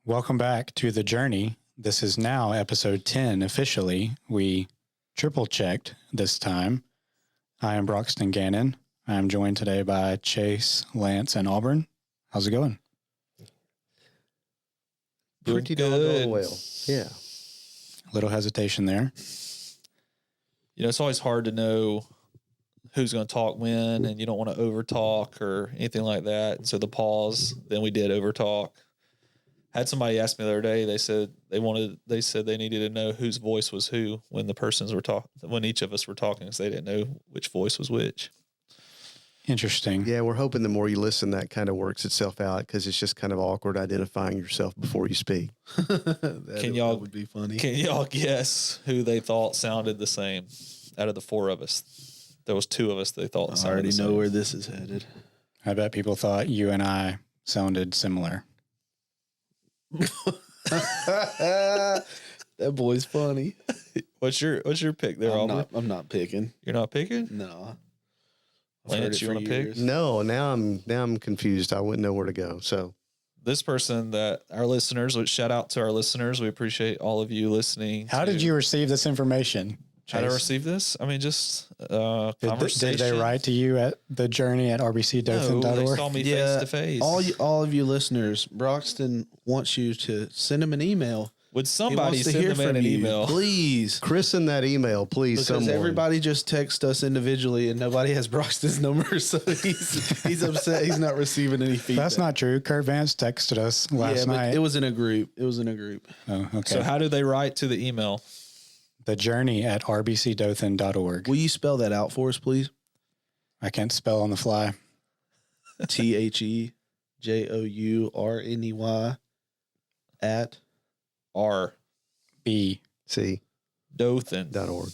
Welcome back to The Journey. This is now episode 10 officially. We triple checked this time. I am Broxton Gannon. I am joined today by Chase, Lance, and Auburn. How's it going? Pretty doggone well. Yeah. Little hesitation there. You know, it's always hard to know who's going to talk when, and you don't want to over talk or anything like that. So the pause, then we did over talk. Had somebody ask me the other day, they said they needed to know whose voice was who when the persons were talking, when each of us were talking, because they didn't know which voice was which. Interesting. Yeah, we're hoping the more you listen, that kind of works itself out, because it's just kind of awkward identifying yourself before you speak. That would be funny. Can y'all guess who they thought sounded the same out of the four of us? There was two of us they thought sounded the same. I already know where this is headed. I bet people thought you and I sounded similar. That boy's funny. What's your pick there, Aubrey? I'm not picking. You're not picking? No. Lance, you want to pick? No, now I'm confused. I wouldn't know where to go. So this person that our listeners, shout out to our listeners. We appreciate all of you listening. How did you receive this information? How did I receive this? I mean, just Did conversation. they write to you at thejourney@rbcdothan.org? No, they saw me face to face. All of you listeners, Broxton wants you to send him an email. Would somebody send them an email? Please. christen that email, please. Because everybody just texts us individually and nobody has Broxton's number. So he's upset he's not receiving any feedback. That's not true. Kurt Vance texted us last night. It was in a group. Oh, okay. So how do they write to the email? thejourney@rbcdothan.org. Will you spell that out for us, please? I can't spell on the fly. TheJourney at RBC. Dothan.org.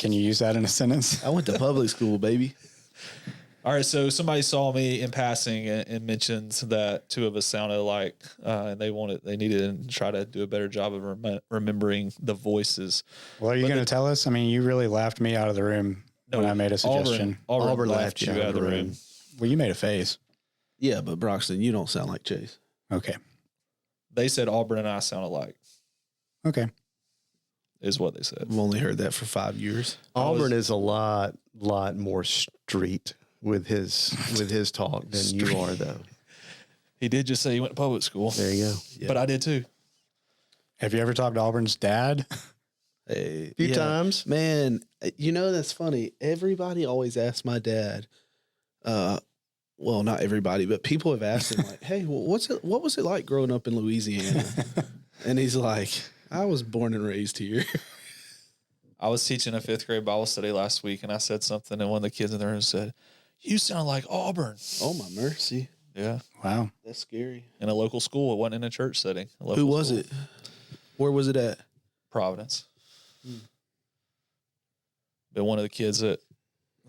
Can you use that in a sentence? I went to public school, baby. All right, so somebody saw me in passing and mentioned that two of us sounded alike, and they needed to try to do a better job of remembering the voices. Well, are you going to tell us? I mean, you really laughed me out of the room when I made a suggestion. Auburn laughed you out of the room. Well, you made a face. Yeah, but Broxton, you don't sound like Chase. Okay. They said Auburn and I sound alike. Okay. Is what they said. I've only heard that for 5 years. Auburn is a lot more street with his talk than you are, though. He did just say he went to public school. There you go. Yeah. But I did too. Have you ever talked to Auburn's dad? A few times. Man, you know, that's funny. Everybody always asks my dad, well, not everybody, but people have asked him, like, hey, what was it like growing up in Louisiana? And he's like, I was born and raised here. I was teaching a 5th grade Bible study last week, and I said something, and one of the kids in the room said, "You sound like Auburn." Oh, my mercy. Yeah. Wow. That's scary. In a local school. It wasn't in a church setting. Who was it? Where was it at? Providence. But one of the kids that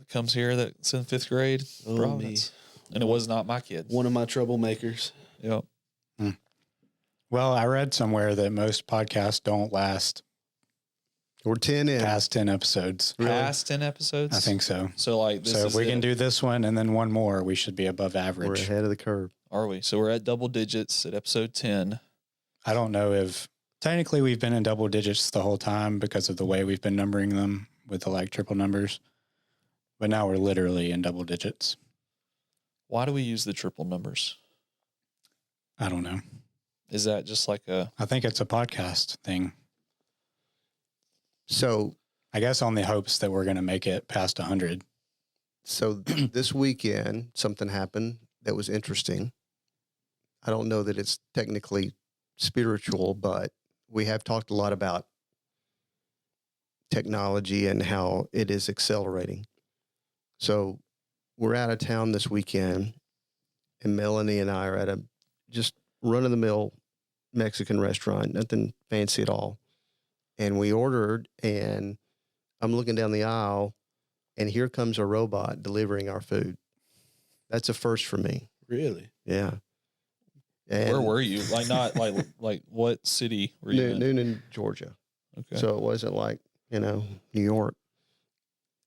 comes here that's in 5th grade, Providence. And it was not my kid. One of my troublemakers. Yep. Well, I read somewhere that most podcasts don't last We're 10 in. past 10 episodes. Past 10 episodes? I think so. So like this So is if we can do this one and then one more, we should be above We're average. ahead of the curve. Are we? So we're at double digits at episode 10. I don't know if technically we've been in double digits the whole time because of the way we've been numbering them with the triple numbers. But now we're literally in double digits. Why do we use the triple numbers? I don't know. Is that just like a... I think it's a podcast thing. So I guess on the hopes that we're going to make it past 100. So this weekend, something happened that was interesting. I don't know that it's technically spiritual, but we have talked a lot about technology and how it is accelerating. So we're out of town this weekend, and Melanie and I are at a just run-of-the-mill Mexican restaurant, nothing fancy at all. And we ordered, and I'm looking down the aisle, and here comes a robot delivering our food. That's a first for me. Really? Yeah. And Where were you? Like not like what city were you in? Noonan, Georgia. Okay. So it wasn't like, New York.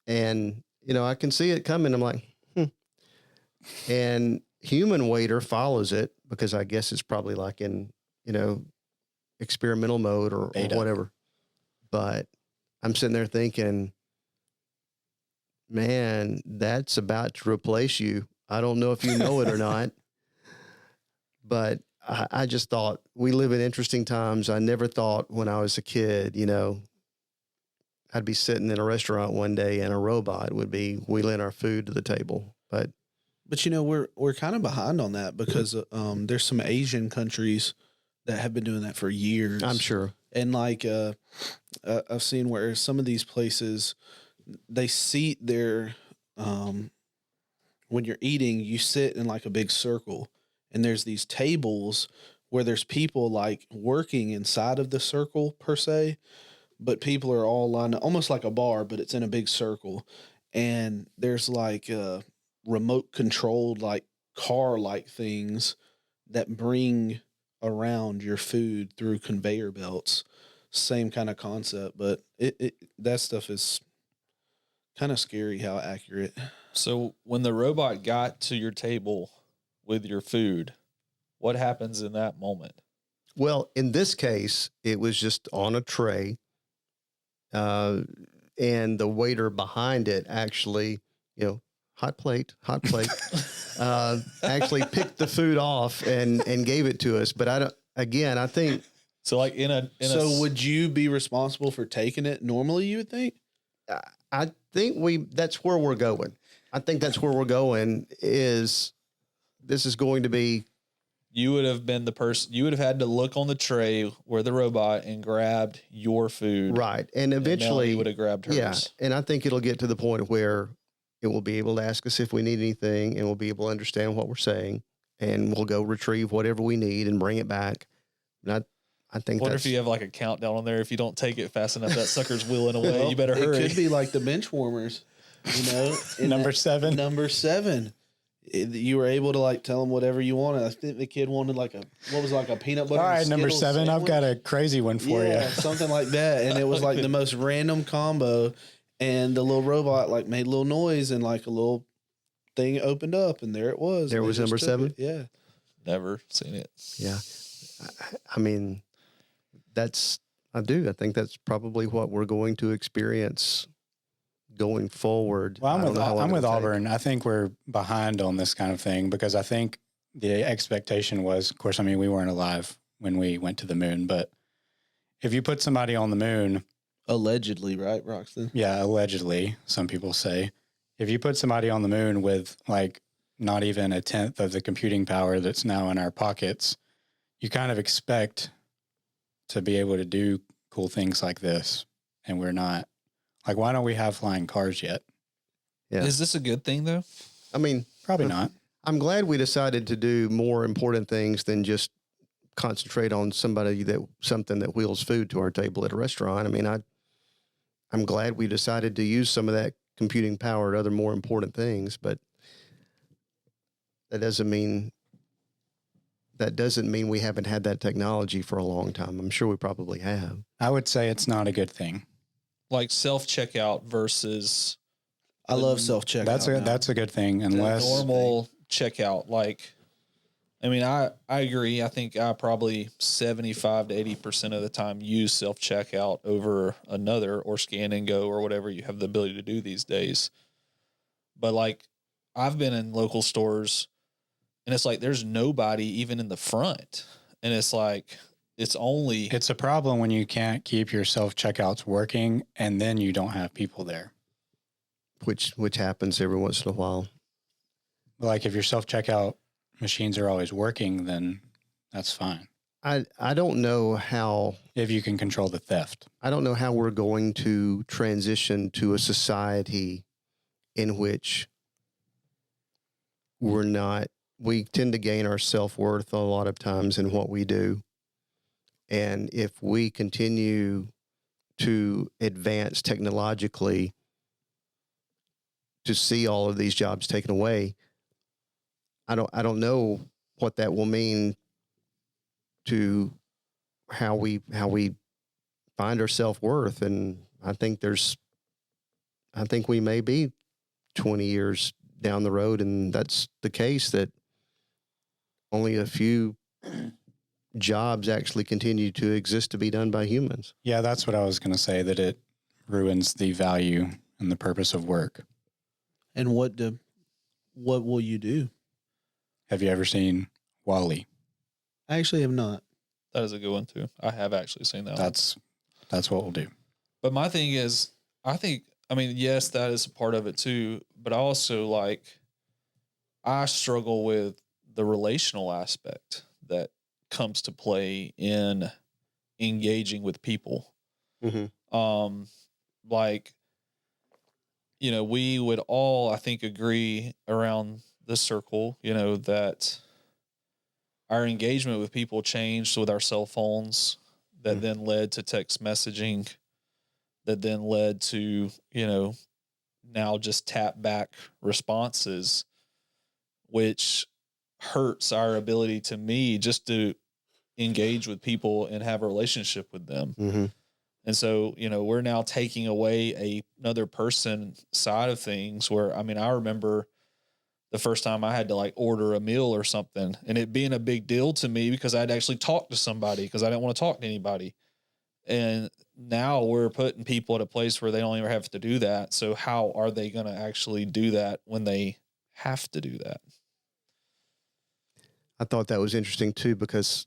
And, I can see it coming. I'm like, And human waiter follows it because I guess it's probably like in, experimental mode or whatever. But I'm sitting there thinking, man, that's about to replace you. I don't know if you know it or not, but I just thought we live in interesting times. I never thought when I was a kid, I'd be sitting in a restaurant one day and a robot would be wheeling our food to the table. But we're kind of behind on that because there's some Asian countries that have been doing that for years. I'm sure. And like I've seen where some of these places, they seat their when you're eating, you sit in like a big circle, and there's these tables where there's people like working inside of the circle per se, but people are all lined up, almost like a bar, but it's in a big circle, and there's like remote controlled like car like things that bring around your food through conveyor belts. Same kind of concept, but that stuff is kind of scary how accurate. So when the robot got to your table with your food, what happens in that moment? Well, in this case, it was just on a tray, and the waiter behind it actually, hot plate, actually picked the food off and gave it to us. But I think. So like would you be responsible for taking it normally, you would think? I think that's where we're going. I think that's where we're going this is going to be. You would have been the person, you would have had to look on the tray where the robot and grabbed your food. Right. And eventually you would have grabbed hers. Yeah. And I think it'll get to the point where it will be able to ask us if we need anything, and we'll be able to understand what we're saying, and we'll go retrieve whatever we need and bring it back. And I think What if you have like a countdown on there? If you don't take it fast enough, that sucker's wheeling away. Well, you better hurry. It could be like the bench warmers, Number 7. Number 7. You were able to like tell them whatever you wanted. I think the kid wanted like a peanut butter. All right, number Skittles 7. sandwich. I've got a crazy one for you. Something like that. And it was like the most random combo. And the little robot like made a little noise, and like a little thing opened up, and there it was. There was number 7. Yeah. Never seen it. Yeah. I mean, I think that's probably what we're going to experience going forward. Well, I'm with Auburn. I think we're behind on this kind of thing because I think the expectation was, of course, we weren't alive when we went to the moon, but if you put somebody on the moon, allegedly, right, Roxton? Yeah, allegedly, some people say, if you put somebody on the moon with like not even a tenth of the computing power that's now in our pockets, you kind of expect to be able to do cool things like this, and we're not. Like, why don't we have flying cars yet? Yeah. Is this a good thing, though? Probably not. I'm glad we decided to do more important things than just concentrate on something that wheels food to our table at a restaurant. I'm glad we decided to use some of that computing power to other more important things, but that doesn't mean we haven't had that technology for a long time. I'm sure we probably have. I would say it's not a good thing. Like self-checkout versus... I love self-checkout. That's a good thing, unless... normal checkout. Like, I agree. I think I probably 75 to 80% of the time use self-checkout over another, or scan and go, or whatever you have the ability to do these days. But like, I've been in local stores, and it's like there's nobody even in the front. And it's like... It's a problem when you can't keep your self-checkouts working and then you don't have people there. Which happens every once in a while. Like if your self-checkout machines are always working, then that's fine. I don't know how... If you can control the theft. I don't know how we're going to transition to a society in which we tend to gain our self-worth a lot of times in what we do. And if we continue to advance technologically to see all of these jobs taken away, I don't know what that will mean to how we find our self-worth. And I think we may be 20 years down the road, and that's the case, that only a few jobs actually continue to exist to be done by humans. Yeah, that's what I was going to say, that it ruins the value and the purpose of work. And what will you do? Have you ever seen Wall-E? I actually have not. That is a good one too. I have actually seen that one. That's what we'll do. But my thing is, I mean, yes, that is a part of it too. But I also I struggle with the relational aspect that comes to play in engaging with people. Mm-hmm. We would all, I think, agree around the circle, that our engagement with people changed with our cell phones, that then led to text messaging, that then led to, now just tap back responses, which hurts our ability to me just to engage with people and have a relationship with them. Mm-hmm. And so, we're now taking away another person side of things where, I mean, I remember the first time I had to order a meal or something and it being a big deal to me because I'd actually talk to somebody because I didn't want to talk to anybody. And now we're putting people at a place where they don't even have to do that. So how are they going to actually do that when they have to do that? I thought that was interesting too, because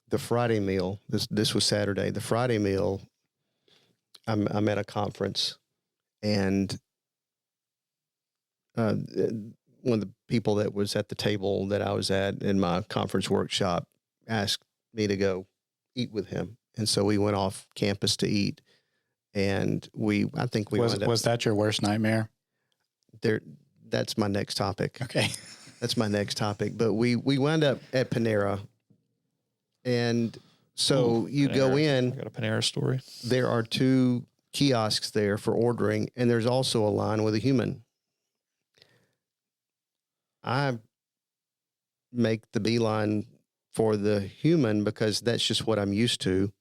the Friday meal, this was Saturday, the Friday meal, I'm at a conference, and one of the people that was at the table that I was at in my conference workshop asked me to go eat with him. And so we went off campus to eat, and I think we was that your worst nightmare? That's my next topic. Okay. That's my next topic. But we wound up at Panera. And so you Panera. go in. I got a Panera story. There are 2 kiosks there for ordering, and there's also a line with a human. I make the beeline for the human because that's just what I'm used to.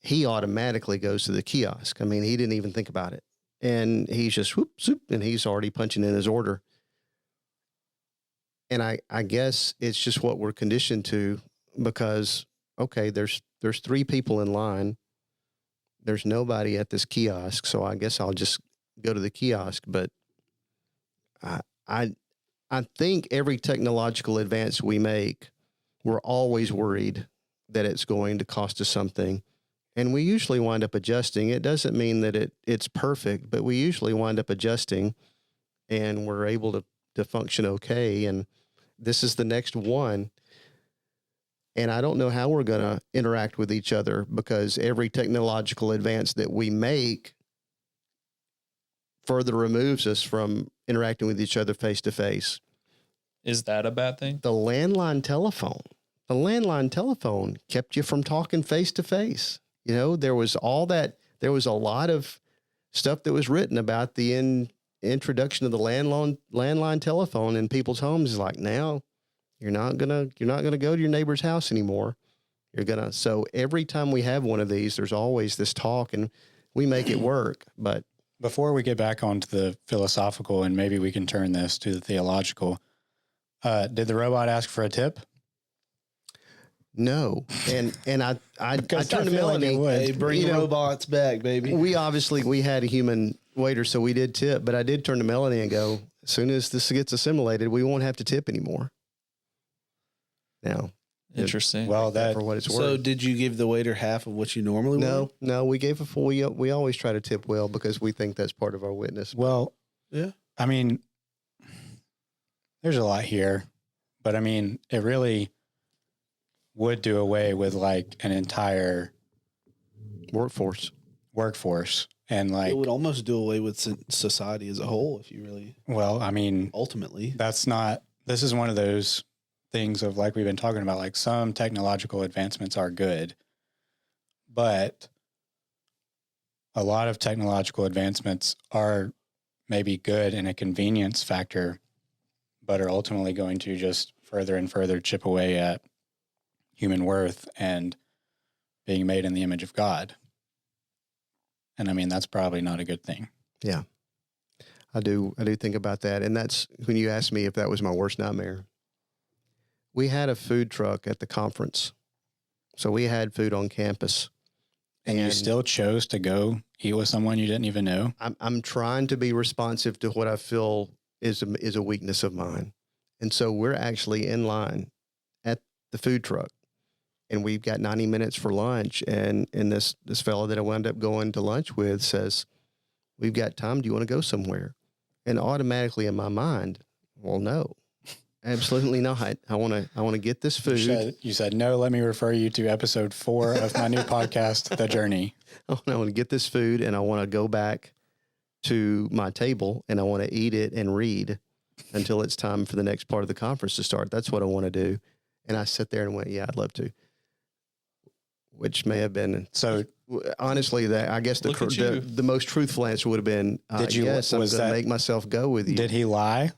He automatically goes to the kiosk. I mean, he didn't even think about it. And he's just whoop, zoop, and he's already punching in his order. And I guess it's just what we're conditioned to, because, okay, there's 3 people in line. There's nobody at this kiosk, so I guess I'll just go to the kiosk. But I think every technological advance we make, we're always worried that it's going to cost us something. And we usually wind up adjusting. It doesn't mean that it's perfect, but we usually wind up adjusting, and we're able to function okay. And this is the next one. And I don't know how we're going to interact with each other, because every technological advance that we make further removes us from interacting with each other face to face. Is that a bad thing? The landline telephone kept you from talking face to face. There was a lot of stuff that was written about the introduction of the landline telephone in people's homes. Is like, now you're not gonna go to your neighbor's house anymore. So every time we have one of these, there's always this talk, and we make it work. But before we get back onto the philosophical, and maybe we can turn this to the theological, did the robot ask for a tip? No. And I turned to Melanie. Hey, bring robots back, baby. We had a human waiter, so we did tip, but I did turn to Melanie and go, as soon as this gets assimilated, we won't have to tip anymore. Now, interesting. Well, that for what it's worth. So did you give the waiter half of what you normally would? No, we gave a full. We always try to tip well, because we think that's part of our witness. Well, yeah. I mean, there's a lot here, but I mean, it really would do away with an entire workforce, and it would almost do away with society as a whole if you really. Well, I mean, ultimately, this is one of those things of, like we've been talking about, some technological advancements are good, but a lot of technological advancements are maybe good in a convenience factor, but are ultimately going to just further and further chip away at human worth and being made in the image of God. And I mean, that's probably not a good thing. Yeah. I do think about that. And that's when you asked me if that was my worst nightmare. We had a food truck at the conference. So we had food on campus. And you still chose to go eat with someone you didn't even know? I'm trying to be responsive to what I feel is a weakness of mine. And so we're actually in line at the food truck, and we've got 90 minutes for lunch. And this fellow that I wound up going to lunch with says, "We've got time. Do you want to go somewhere?" And automatically in my mind, well, no, absolutely not. I want to get this food. You said, no, let me refer you to episode 4 of my new podcast, The Journey. I want to get this food, and I want to go back to my table, and I want to eat it and read until it's time for the next part of the conference to start. That's what I want to do. And I sat there and went, yeah, I'd love to, which may have been. So honestly, that I guess the most truthful answer would have been, yes, I'm going to make myself go with you. Did he lie?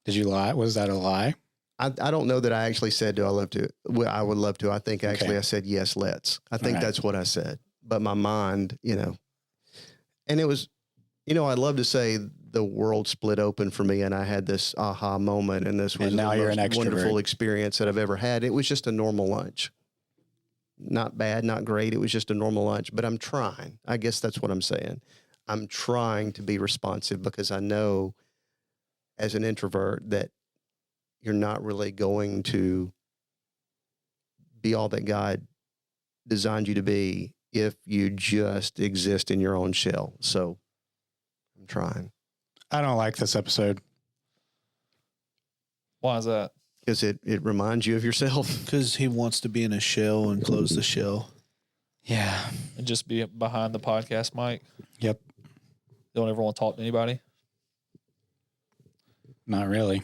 Did you lie? Was that a lie? I don't know that I actually said, do I love to? Well, I would love to. I think actually I said, yes, let's. I think that's what I said. But my mind, and it was, I'd love to say the world split open for me and I had this aha moment, and this was now the most wonderful experience that I've ever had. It was just a normal lunch. Not bad, not great. It was just a normal lunch, but I'm trying. I guess that's what I'm saying. I'm trying to be responsive because I know as an introvert that you're not really going to be all that God designed you to be if you just exist in your own shell. So I'm trying. I don't like this episode. Why is that? Because it reminds you of yourself. Because he wants to be in a shell and close the shell. Yeah. And just be behind the podcast mic. Yep. Don't ever want to talk to anybody. Not really.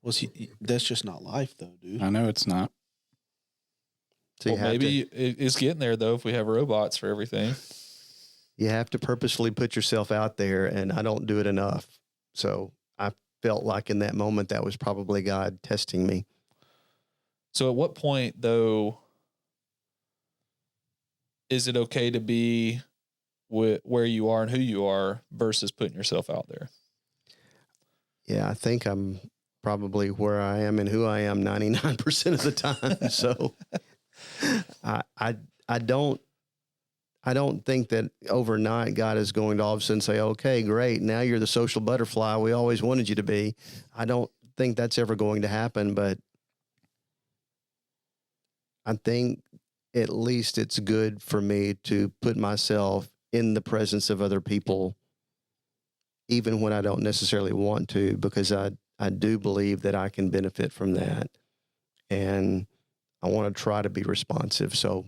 Well, that's just not life, though, dude. I know it's not. So maybe it's getting there, though, if we have robots for everything. You have to purposefully put yourself out there, and I don't do it enough. So I felt like in that moment that was probably God testing me. So at what point, though, is it okay to be where you are and who you are versus putting yourself out there? Yeah, I think I'm probably where I am and who I am 99% of the time. So I don't think that overnight God is going to all of a sudden say, okay, great, now you're the social butterfly we always wanted you to be. I don't think that's ever going to happen, but I think at least it's good for me to put myself in the presence of other people, even when I don't necessarily want to, because I do believe that I can benefit from that. And I want to try to be responsive. So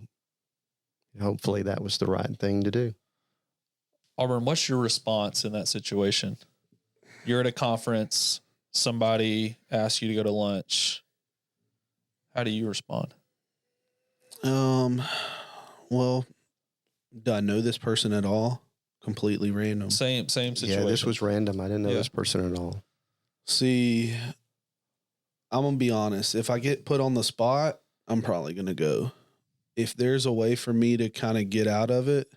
hopefully that was the right thing to do. Auburn, what's your response in that situation? You're at a conference, somebody asks you to go to lunch. How do you respond? Well, do I know this person at all? Completely random. Same situation. Yeah, this was random. I didn't know this person at all. See, I'm going to be honest. If I get put on the spot, I'm probably going to go. If there's a way for me to kind of get out of it,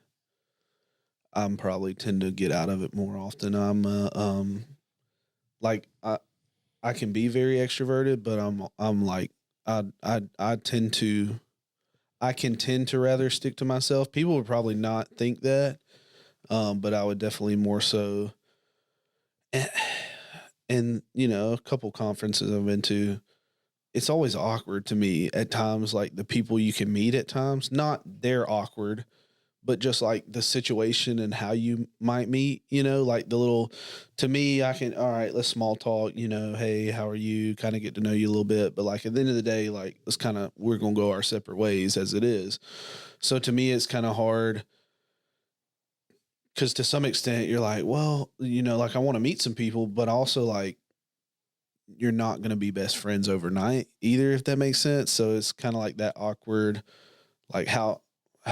I'm probably tend to get out of it more often. I'm like I can be very extroverted, but I'm like I can tend to rather stick to myself. People would probably not think that, but I would definitely more so. And a couple conferences I've been to, it's always awkward to me at times, like the people you can meet at times, not they're awkward, but just like the situation and how you might meet, like to me, all right, let's small talk, hey, how are you? Kind of get to know you a little bit. But like at the end of the day, like we're going to go our separate ways as it is. So to me, it's kind of hard because to some extent you're like, well, like I want to meet some people, but also like, you're not going to be best friends overnight either, if that makes sense. So it's kind of like that awkward, like how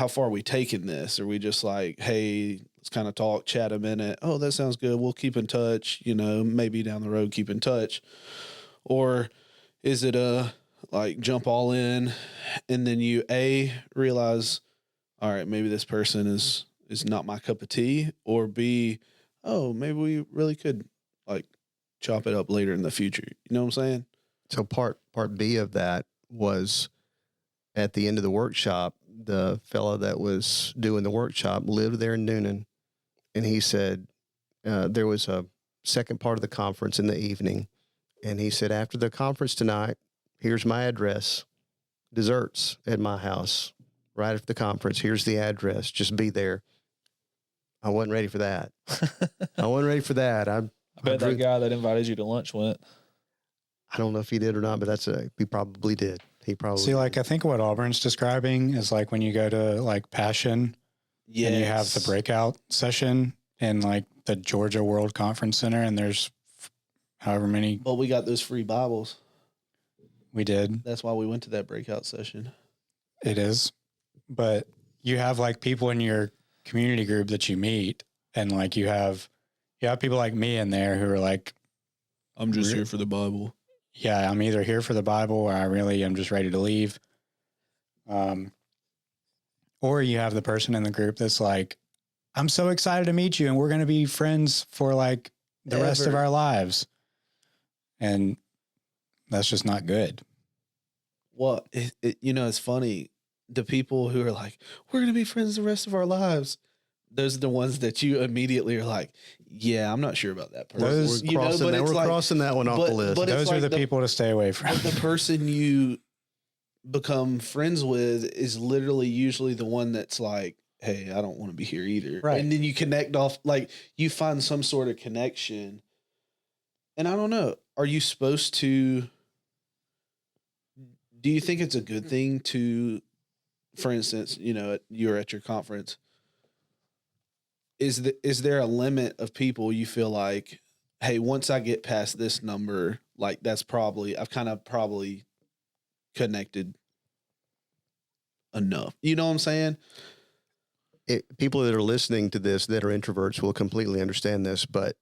far are we taking this? Are we just like, hey, let's kind of talk, chat a minute. Oh, that sounds good. We'll keep in touch, maybe down the road, keep in touch. Or is it like jump all in and then you realize, all right, maybe this person is not my cup of tea, or B, oh, maybe we really could like chop it up later in the future. You know what I'm saying? So part B of that was at the end of the workshop, the fellow that was doing the workshop lived there in Noonan. And he said, there was a second part of the conference in the evening. And he said, after the conference tonight, here's my address, desserts at my house, right after the conference. Here's the address. Just be there. I wasn't ready for that. I wasn't ready for that. I bet that guy that invited you to lunch went. I don't know if he did or not, but he probably did. He probably See, like, I think what Auburn's describing is like when you go to like Passion and you have the breakout session in like the Georgia World Conference Center, and there's however many. But we got those free Bibles. We did. That's why we went to that breakout session. It is. But you have like people in your community group that you meet, and like you have people like me in there who are like, I'm just here for the Bible. Yeah, I'm either here for the Bible or I really am just ready to leave. Or you have the person in the group that's like, I'm so excited to meet you and we're going to be friends for like the rest of our lives. And that's just not good. Well, it's funny. The people who are like, we're going to be friends the rest of our lives. Those are the ones that you immediately are like, yeah, I'm not sure about that person. We're crossing that one off the list. But those are the people to stay away from. But the person you become friends with is literally usually the one that's like, hey, I don't want to be here either. Right. And then you connect off, like you find some sort of connection. And I don't know, are you supposed to, do you think it's a good thing to, for instance, you're at your conference, is there a limit of people you feel like, hey, once I get past this number, like I've kind of probably connected enough. You know what I'm saying? People that are listening to this that are introverts will completely understand this, but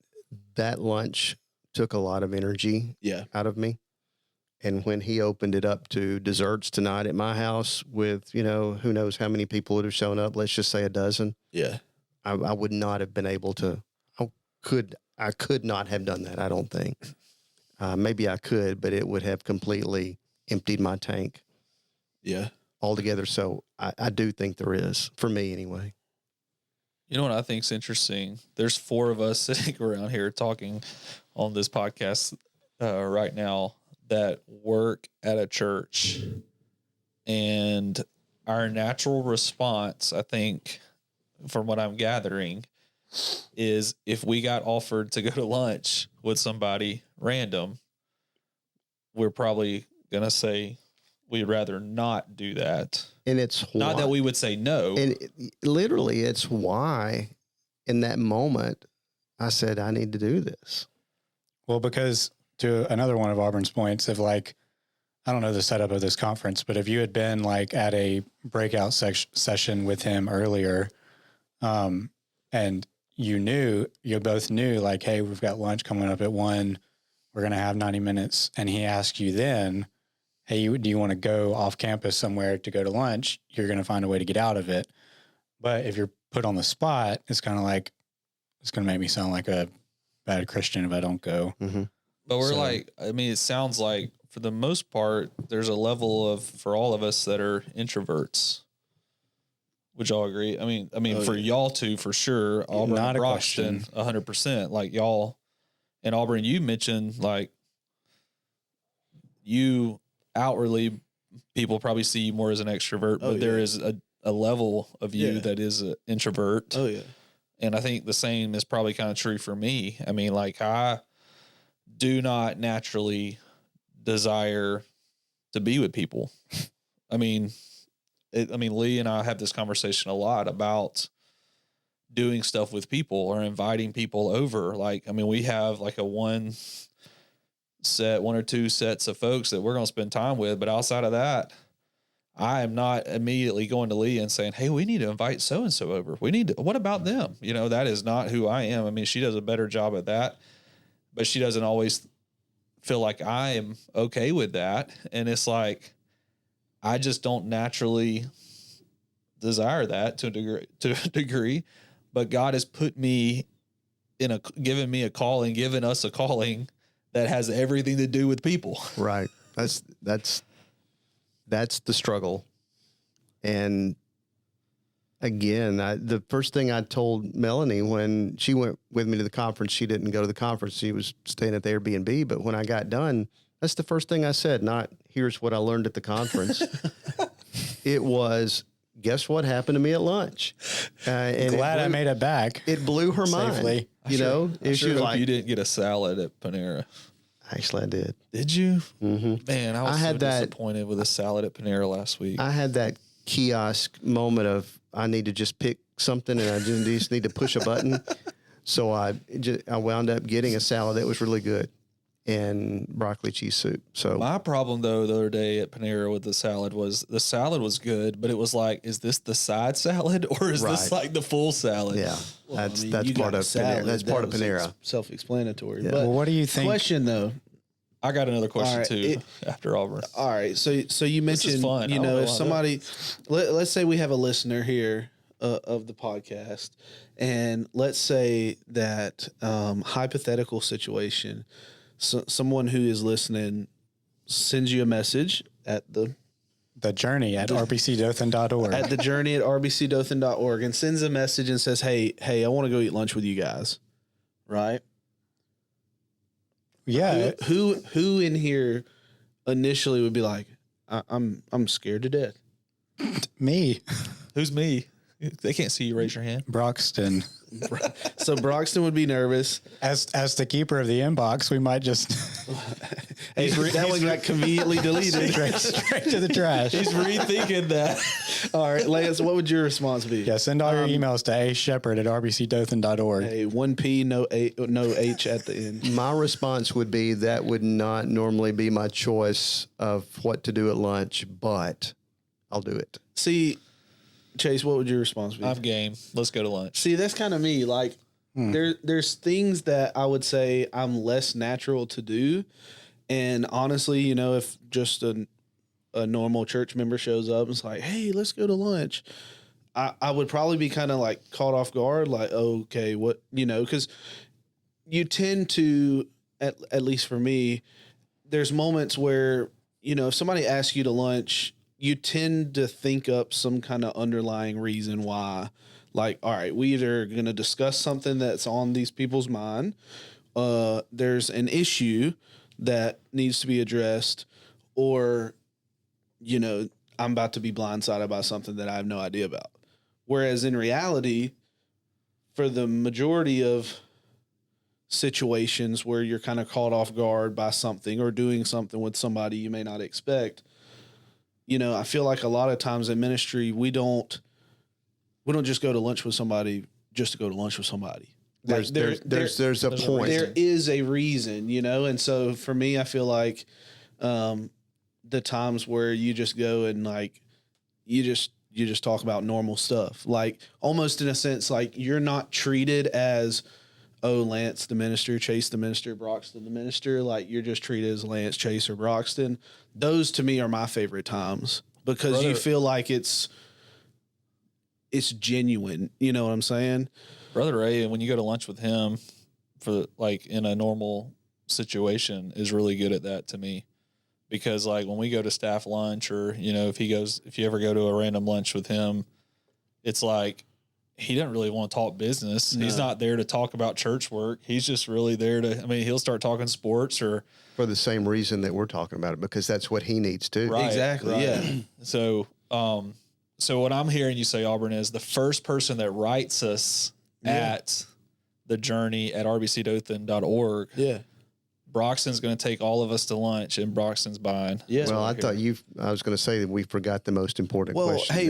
that lunch took a lot of energy out of me. And when he opened it up to desserts tonight at my house with, who knows how many people would have shown up, let's just say a dozen. Yeah. I would not have been able to. I could not have done that. I don't think. Maybe I could, but it would have completely emptied my tank. Yeah, altogether. So I do think there is, for me anyway. You know what I think's interesting? There's 4 of us sitting around here talking on this podcast right now that work at a church, and our natural response, I think, from what I'm gathering, is if we got offered to go to lunch with somebody random, we're probably going to say we'd rather not do that. And it's not that we would say no. And literally, it's why in that moment I said, I need to do this. Well, because to another one of Auburn's points of like, I don't know the setup of this conference, but if you had been like at a breakout session with him earlier, and you both knew like, hey, we've got lunch coming up at 1, we're going to have 90 minutes. And he asked you then, hey, do you want to go off campus somewhere to go to lunch? You're going to find a way to get out of it. But if you're put on the spot, it's kind of like, it's going to make me sound like a bad Christian if I don't go. Mm-hmm. But we're it sounds like for the most part, there's a level of, for all of us that are introverts. Would y'all agree? I mean, for y'all two, for sure. Auburn, not a Broxton, 100%. Like y'all, and Auburn, you mentioned like you outwardly, people probably see you more as an extrovert, but there is a level of you that is an introvert. Oh yeah. And I think the same is probably kind of true for me. I mean, like I do not naturally desire to be with people. I mean, Lee and I have this conversation a lot about doing stuff with people or inviting people over. Like, I mean, we have like one or two sets of folks that we're going to spend time with. But outside of that, I am not immediately going to Lee and saying, hey, we need to invite so-and-so over. What about them? That is not who I am. I mean, she does a better job at that, but she doesn't always feel like I am okay with that. And it's like, I just don't naturally desire that to a degree, but God has put me given me a calling, given us a calling that has everything to do with people. Right. That's the struggle. And again, the first thing I told Melanie when she went with me to the conference, she didn't go to the conference. She was staying at the Airbnb. But when I got done, that's the first thing I said, not here's what I learned at the conference. It was, guess what happened to me at lunch? And Glad I made it back. It blew her Safely. mind. I sure hope you didn't get a salad at Panera. Actually, I did. Did you? Mm-hmm. Man, I was so disappointed with a salad at Panera last week. I had that kiosk moment of I need to just pick something and I just need to push a button. So I wound up getting a salad that was really good and broccoli cheese soup. So my problem though the other day at Panera with the salad was good, but it was like, is this the side salad or is this like the full salad? Yeah, Well, that's you part got of salad. Panera. That's part of Panera. Self-explanatory. Yeah. But Well, what do you think? question though. I got another question All right, too after Auburn. All right, so you mentioned, fun. you I don't know, know if why somebody, let's say we have a listener here of the podcast, and let's say that hypothetical situation, someone who is listening sends you a message at the journey at rbcdothan.org. at the journey at rbcdothan.org and sends a message and says, hey, I want to go eat lunch with you guys, right? Yeah. Who in here initially would be like, I'm scared to death? Me. Who's me? They can't see you. Raise your hand. Broxton. So Broxton would be nervous. As the keeper of the inbox, we might just Hey, that one got conveniently deleted. straight to the trash. He's rethinking that. All right, Lance, what would your response be? Yeah, send all your emails to ashepard@rbcdothan.org. Hey, one P, no H at the end. My response would be that would not normally be my choice of what to do at lunch, but I'll do it. See, Chase, what would your response be? I'm game. Let's go to lunch. See, that's kind of me. Like, there's things that I would say I'm less natural to do. And honestly, you know, if just a normal church member shows up and it's like, hey, let's go to lunch, I would probably be kind of like caught off guard, like, okay, what, you know, because you tend to, at least for me, there's moments where, you know, if somebody asks you to lunch, you tend to think up some kind of underlying reason why. Like, all right, we either going to discuss something that's on these people's mind. There's an issue that needs to be addressed, or, you know, I'm about to be blindsided by something that I have no idea about. Whereas in reality, for the majority of situations where you're kind of caught off guard by something or doing something with somebody you may not expect, you know, I feel like a lot of times in ministry, we don't just go to lunch with somebody just to go to lunch with somebody. There's a point. There is a reason, you know? And so for me, I feel like the times where you just go and like, you just talk about normal stuff, like almost in a sense, like you're not treated as, oh, Lance the minister, Chase the minister, Broxton the minister. Like you're just treated as Lance, Chase, or Broxton. Those to me are my favorite times because you feel like it's genuine. You know what I'm saying? Brother Ray, when you go to lunch with him for like in a normal situation is really good at that to me. Because like when we go to staff lunch or, you know, if you ever go to a random lunch with him, it's like, he doesn't really want to talk business. No. He's not there to talk about church work. He's just really there to, I mean, he'll start talking sports or for the same reason that we're talking about it, because that's what he needs to. Right, exactly. Right. Yeah. So what I'm hearing you say, Auburn, is the first person that writes us at the journey at rbcdothan.org. Yeah. Broxton's going to take all of us to lunch, and Broxton's buying. Yeah. Well, I was going to say that we forgot the most important question. Hey,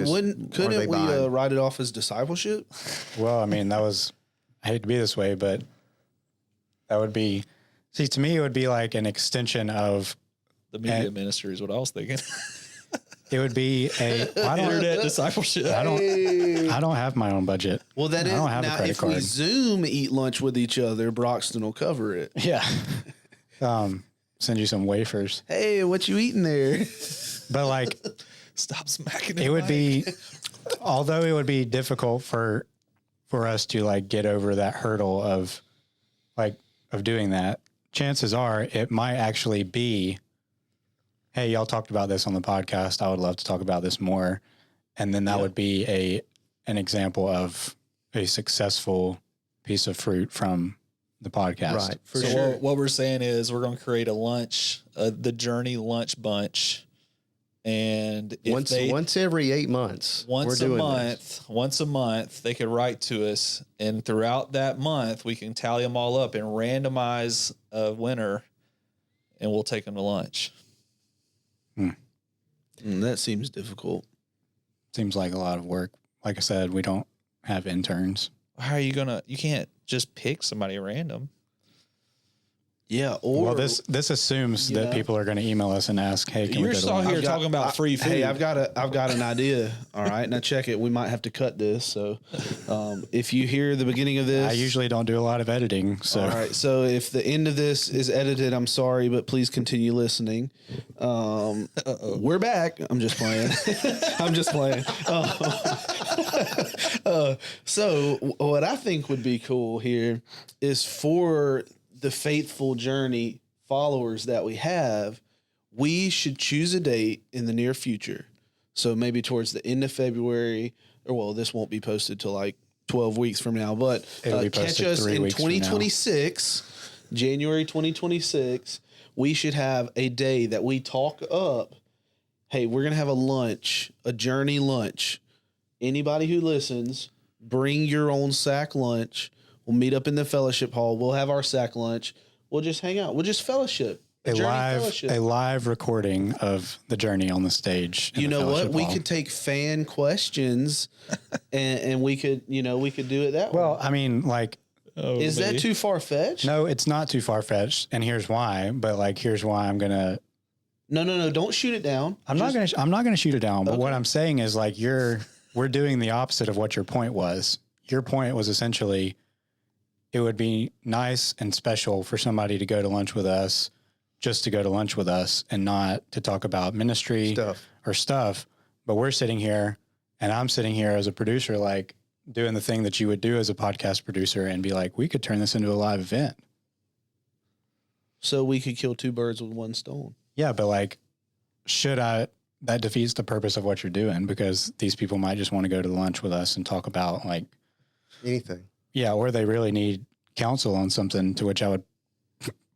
couldn't we write it off as discipleship? Well, I mean, I hate to be this way, but that would be, to me, it would be like an extension of the media ministry is what I was thinking. It would be internet discipleship. I don't have my own budget. Well, I don't have a credit card. If we Zoom eat lunch with each other, Broxton will cover it. Yeah. Send you some wafers. Hey, what you eating there? But like, stop smacking it would be, although it would be difficult for us to like get over that hurdle of doing that. Chances are it might actually be hey, y'all talked about this on the podcast. I would love to talk about this more. And then that would be an example of a successful piece of fruit from the podcast. Right. So sure. what we're saying is we're going to create a lunch, the Journey lunch bunch. And if once every 8 months, we're doing once a month, they could write to us, and throughout that month, we can tally them all up and randomize a winner, and we'll take them to lunch. That seems difficult. Seems like a lot of work. Like I said, we don't have interns. How are you you can't just pick somebody random. Yeah, or Well, this assumes that people are going to email us and ask, "Hey, can we You're go to still lunch?" here talking about free food. Hey, I've got an idea. All right, now check it. We might have to cut this. So, if you hear the beginning of this, I usually don't do a lot of editing, so all right. So if the end of this is edited, I'm sorry, but please continue listening. We're back. I'm just playing. I'm just playing. So what I think would be cool here is for the faithful journey followers that we have, we should choose a date in the near future. So maybe towards the end of February, or well, this won't be posted till like 12 weeks from now, but catch us in 2026, January 2026. We should have a day that we talk up. Hey, we're going to have a lunch, a journey lunch. Anybody who listens, bring your own sack lunch. We'll meet up in the fellowship hall. We'll have our sack lunch. We'll just hang out. We'll just fellowship. a live recording of the journey on the stage. You know what? We could take fan questions, and we could do it that way. Well, I mean, like, is that too far fetched? no, it's not too far fetched, and here's why. But like, here's why I'm gonna. No. Don't shoot it down. I'm not gonna shoot it down. But what I'm saying is, like, we're doing the opposite of what your point was. Your point was essentially, it would be nice and special for somebody to go to lunch with us, just to go to lunch with us and not to talk about ministry stuff. But we're sitting here, and I'm sitting here as a producer, like doing the thing that you would do as a podcast producer and be like, we could turn this into a live event. So we could kill two birds with one stone. Yeah. But like, that defeats the purpose of what you're doing, because these people might just want to go to lunch with us and talk about like anything. Yeah. Or they really need counsel on something, to which I would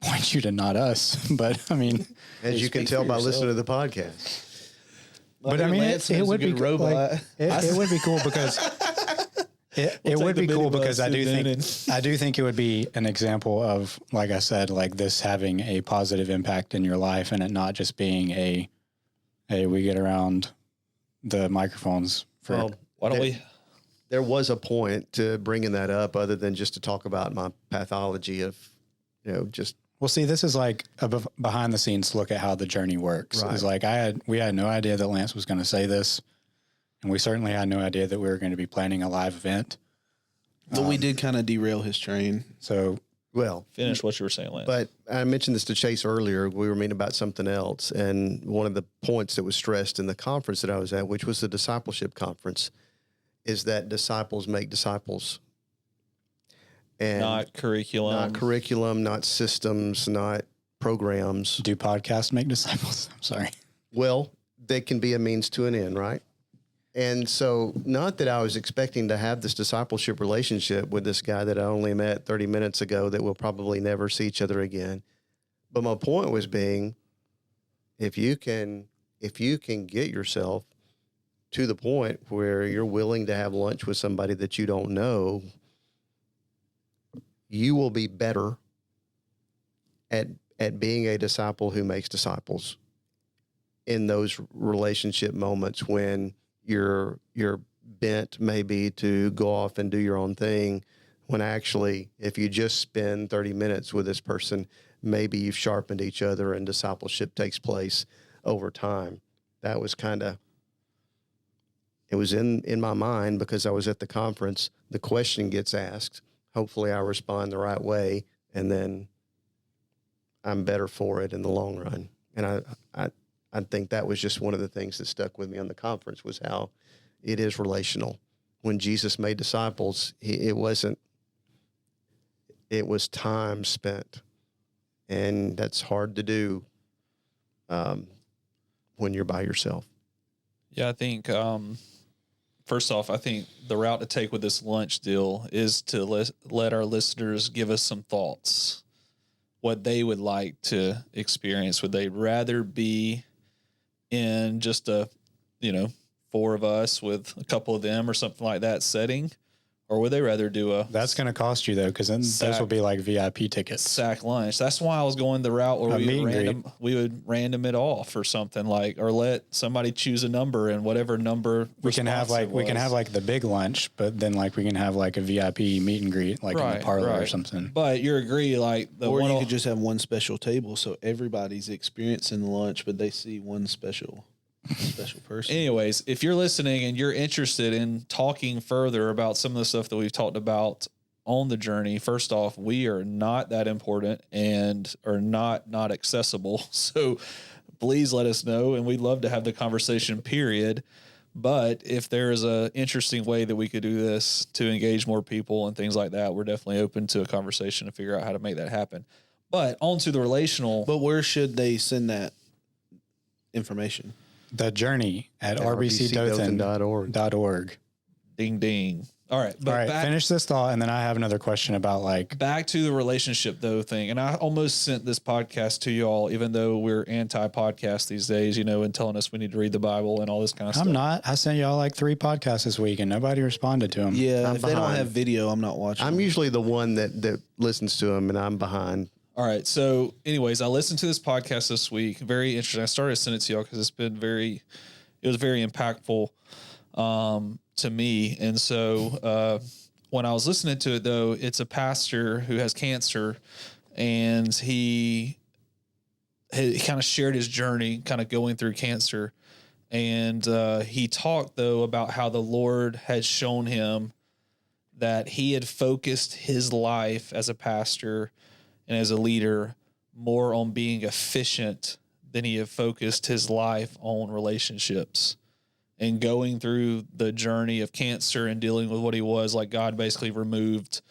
point you to not us. But I mean, as you can tell by listening to the podcast. But I mean, it would be robot. Like, it would be cool because it would be cool because I do think it would be an example of, like I said, like this having a positive impact in your life, and it not just being we get around the microphones for. Well, why don't we? There was a point to bringing that up, other than just to talk about my pathology of, just. Well, see, this is like a behind the scenes look at how the journey works. Right. It's like we had no idea that Lance was going to say this, and we certainly had no idea that we were going to be planning a live event. But we did kind of derail his train. So, finish what you were saying, Lance. But I mentioned this to Chase earlier. We were meeting about something else, and one of the points that was stressed in the conference that I was at, which was the discipleship conference, is that disciples make disciples. And not curriculum, not systems, not programs. Do podcasts make disciples? I'm sorry. Well, they can be a means to an end, right? And so, not that I was expecting to have this discipleship relationship with this guy that I only met 30 minutes ago, that we'll probably never see each other again. But my point was being, if you can get yourself to the point where you're willing to have lunch with somebody that you don't know, you will be better at being a disciple who makes disciples in those relationship moments when you're bent maybe to go off and do your own thing, when actually, if you just spend 30 minutes with this person, maybe you've sharpened each other and discipleship takes place over time. That was it was in my mind because I was at the conference. The question gets asked. Hopefully I respond the right way, and then I'm better for it in the long run. And I think that was just one of the things that stuck with me on the conference, was how it is relational. When Jesus made disciples, it was time spent, and that's hard to do. when you're by yourself. Yeah, I think first off, I think the route to take with this lunch deal is to let our listeners give us some thoughts, what they would like to experience. Would they rather be in just a, 4 of us with a couple of them or something like that setting? Or would they rather do a... That's going to cost you, though, because then those will be like VIP tickets. Sack lunch. That's why I was going the route where we would random it off or something, like, or let somebody choose a number, and whatever number we can have like the big lunch, but then like we can have like a VIP meet and greet, like in the parlor or something. But you agree, like or you could just have one special table, so everybody's experiencing the lunch, but they see one special person. Anyways, if you're listening and you're interested in talking further about some of the stuff that we've talked about on the journey, first off, we are not that important and are not accessible. So please let us know, and we'd love to have the conversation, period. But if there is a interesting way that we could do this to engage more people and things like that, we're definitely open to a conversation to figure out how to make that happen. But on to the relational. But where should they send that information? The journey at rbcdothan.org. Ding, ding. All right. But finish this thought, and then I have another question about like... Back to the relationship, though, thing. And I almost sent this podcast to y'all, even though we're anti-podcast these days, and telling us we need to read the Bible and all this kind of stuff. I'm not. I sent y'all like 3 podcasts this week, and nobody responded to them. Yeah, if they don't have video, I'm not watching. I'm usually the one that listens to them, and I'm behind. All right. So anyways, I listened to this podcast this week. Very interesting. I started to send it to y'all because it was very impactful to me. And so when I was listening to it, though, it's a pastor who has cancer, and he kind of shared his journey kind of going through cancer. And he talked, though, about how the Lord had shown him that he had focused his life as a pastor and as a leader more on being efficient than he had focused his life on relationships. And going through the journey of cancer and dealing with what he was, like, God basically removed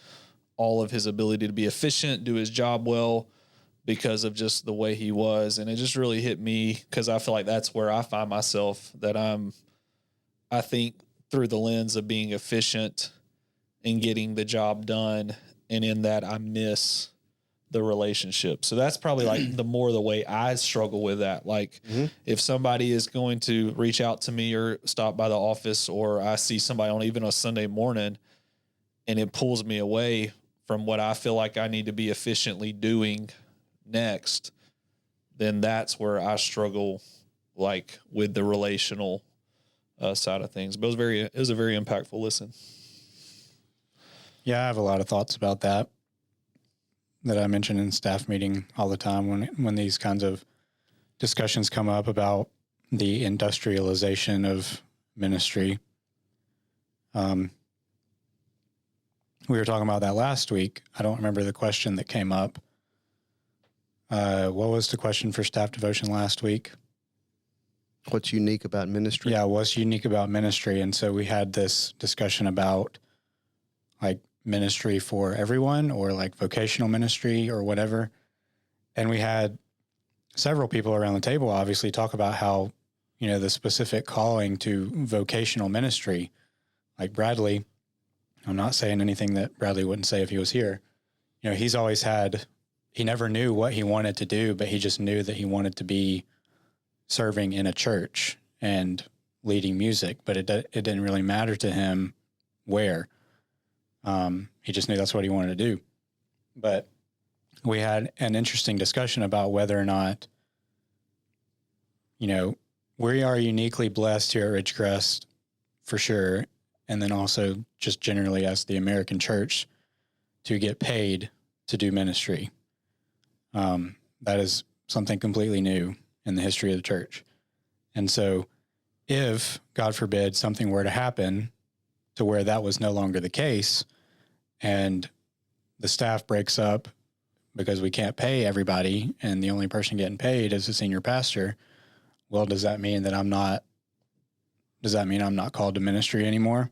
all of his ability to be efficient, do his job well, because of just the way he was. And it just really hit me, because I feel like that's where I find myself, that I think through the lens of being efficient and getting the job done. And in that, I miss the relationship. So that's probably like the way I struggle with that. Like if somebody is going to reach out to me or stop by the office, or I see somebody on even a Sunday morning, and it pulls me away from what I feel like I need to be efficiently doing next, then that's where I struggle, like with the relational side of things. But it was a very impactful listen. Yeah, I have a lot of thoughts about that I mention in staff meeting all the time when these kinds of discussions come up about the industrialization of ministry. We were talking about that last week. I don't remember the question that came up. What was the question for staff devotion last week? What's unique about ministry? Yeah, what's unique about ministry? And so we had this discussion about like ministry for everyone, or like vocational ministry or whatever. And we had several people around the table obviously talk about how, the specific calling to vocational ministry, like Bradley. I'm not saying anything that Bradley wouldn't say if he was here. He's always he never knew what he wanted to do, but he just knew that he wanted to be serving in a church and leading music, but it didn't really matter to him where. He just knew that's what he wanted to do. But we had an interesting discussion about whether or not, we are uniquely blessed here at Ridgecrest for sure. And then also just generally as the American church to get paid to do ministry. That is something completely new in the history of the church. And so if, God forbid, something were to happen to where that was no longer the case, and the staff breaks up because we can't pay everybody, and the only person getting paid is the senior pastor, well, does that mean I'm not called to ministry anymore?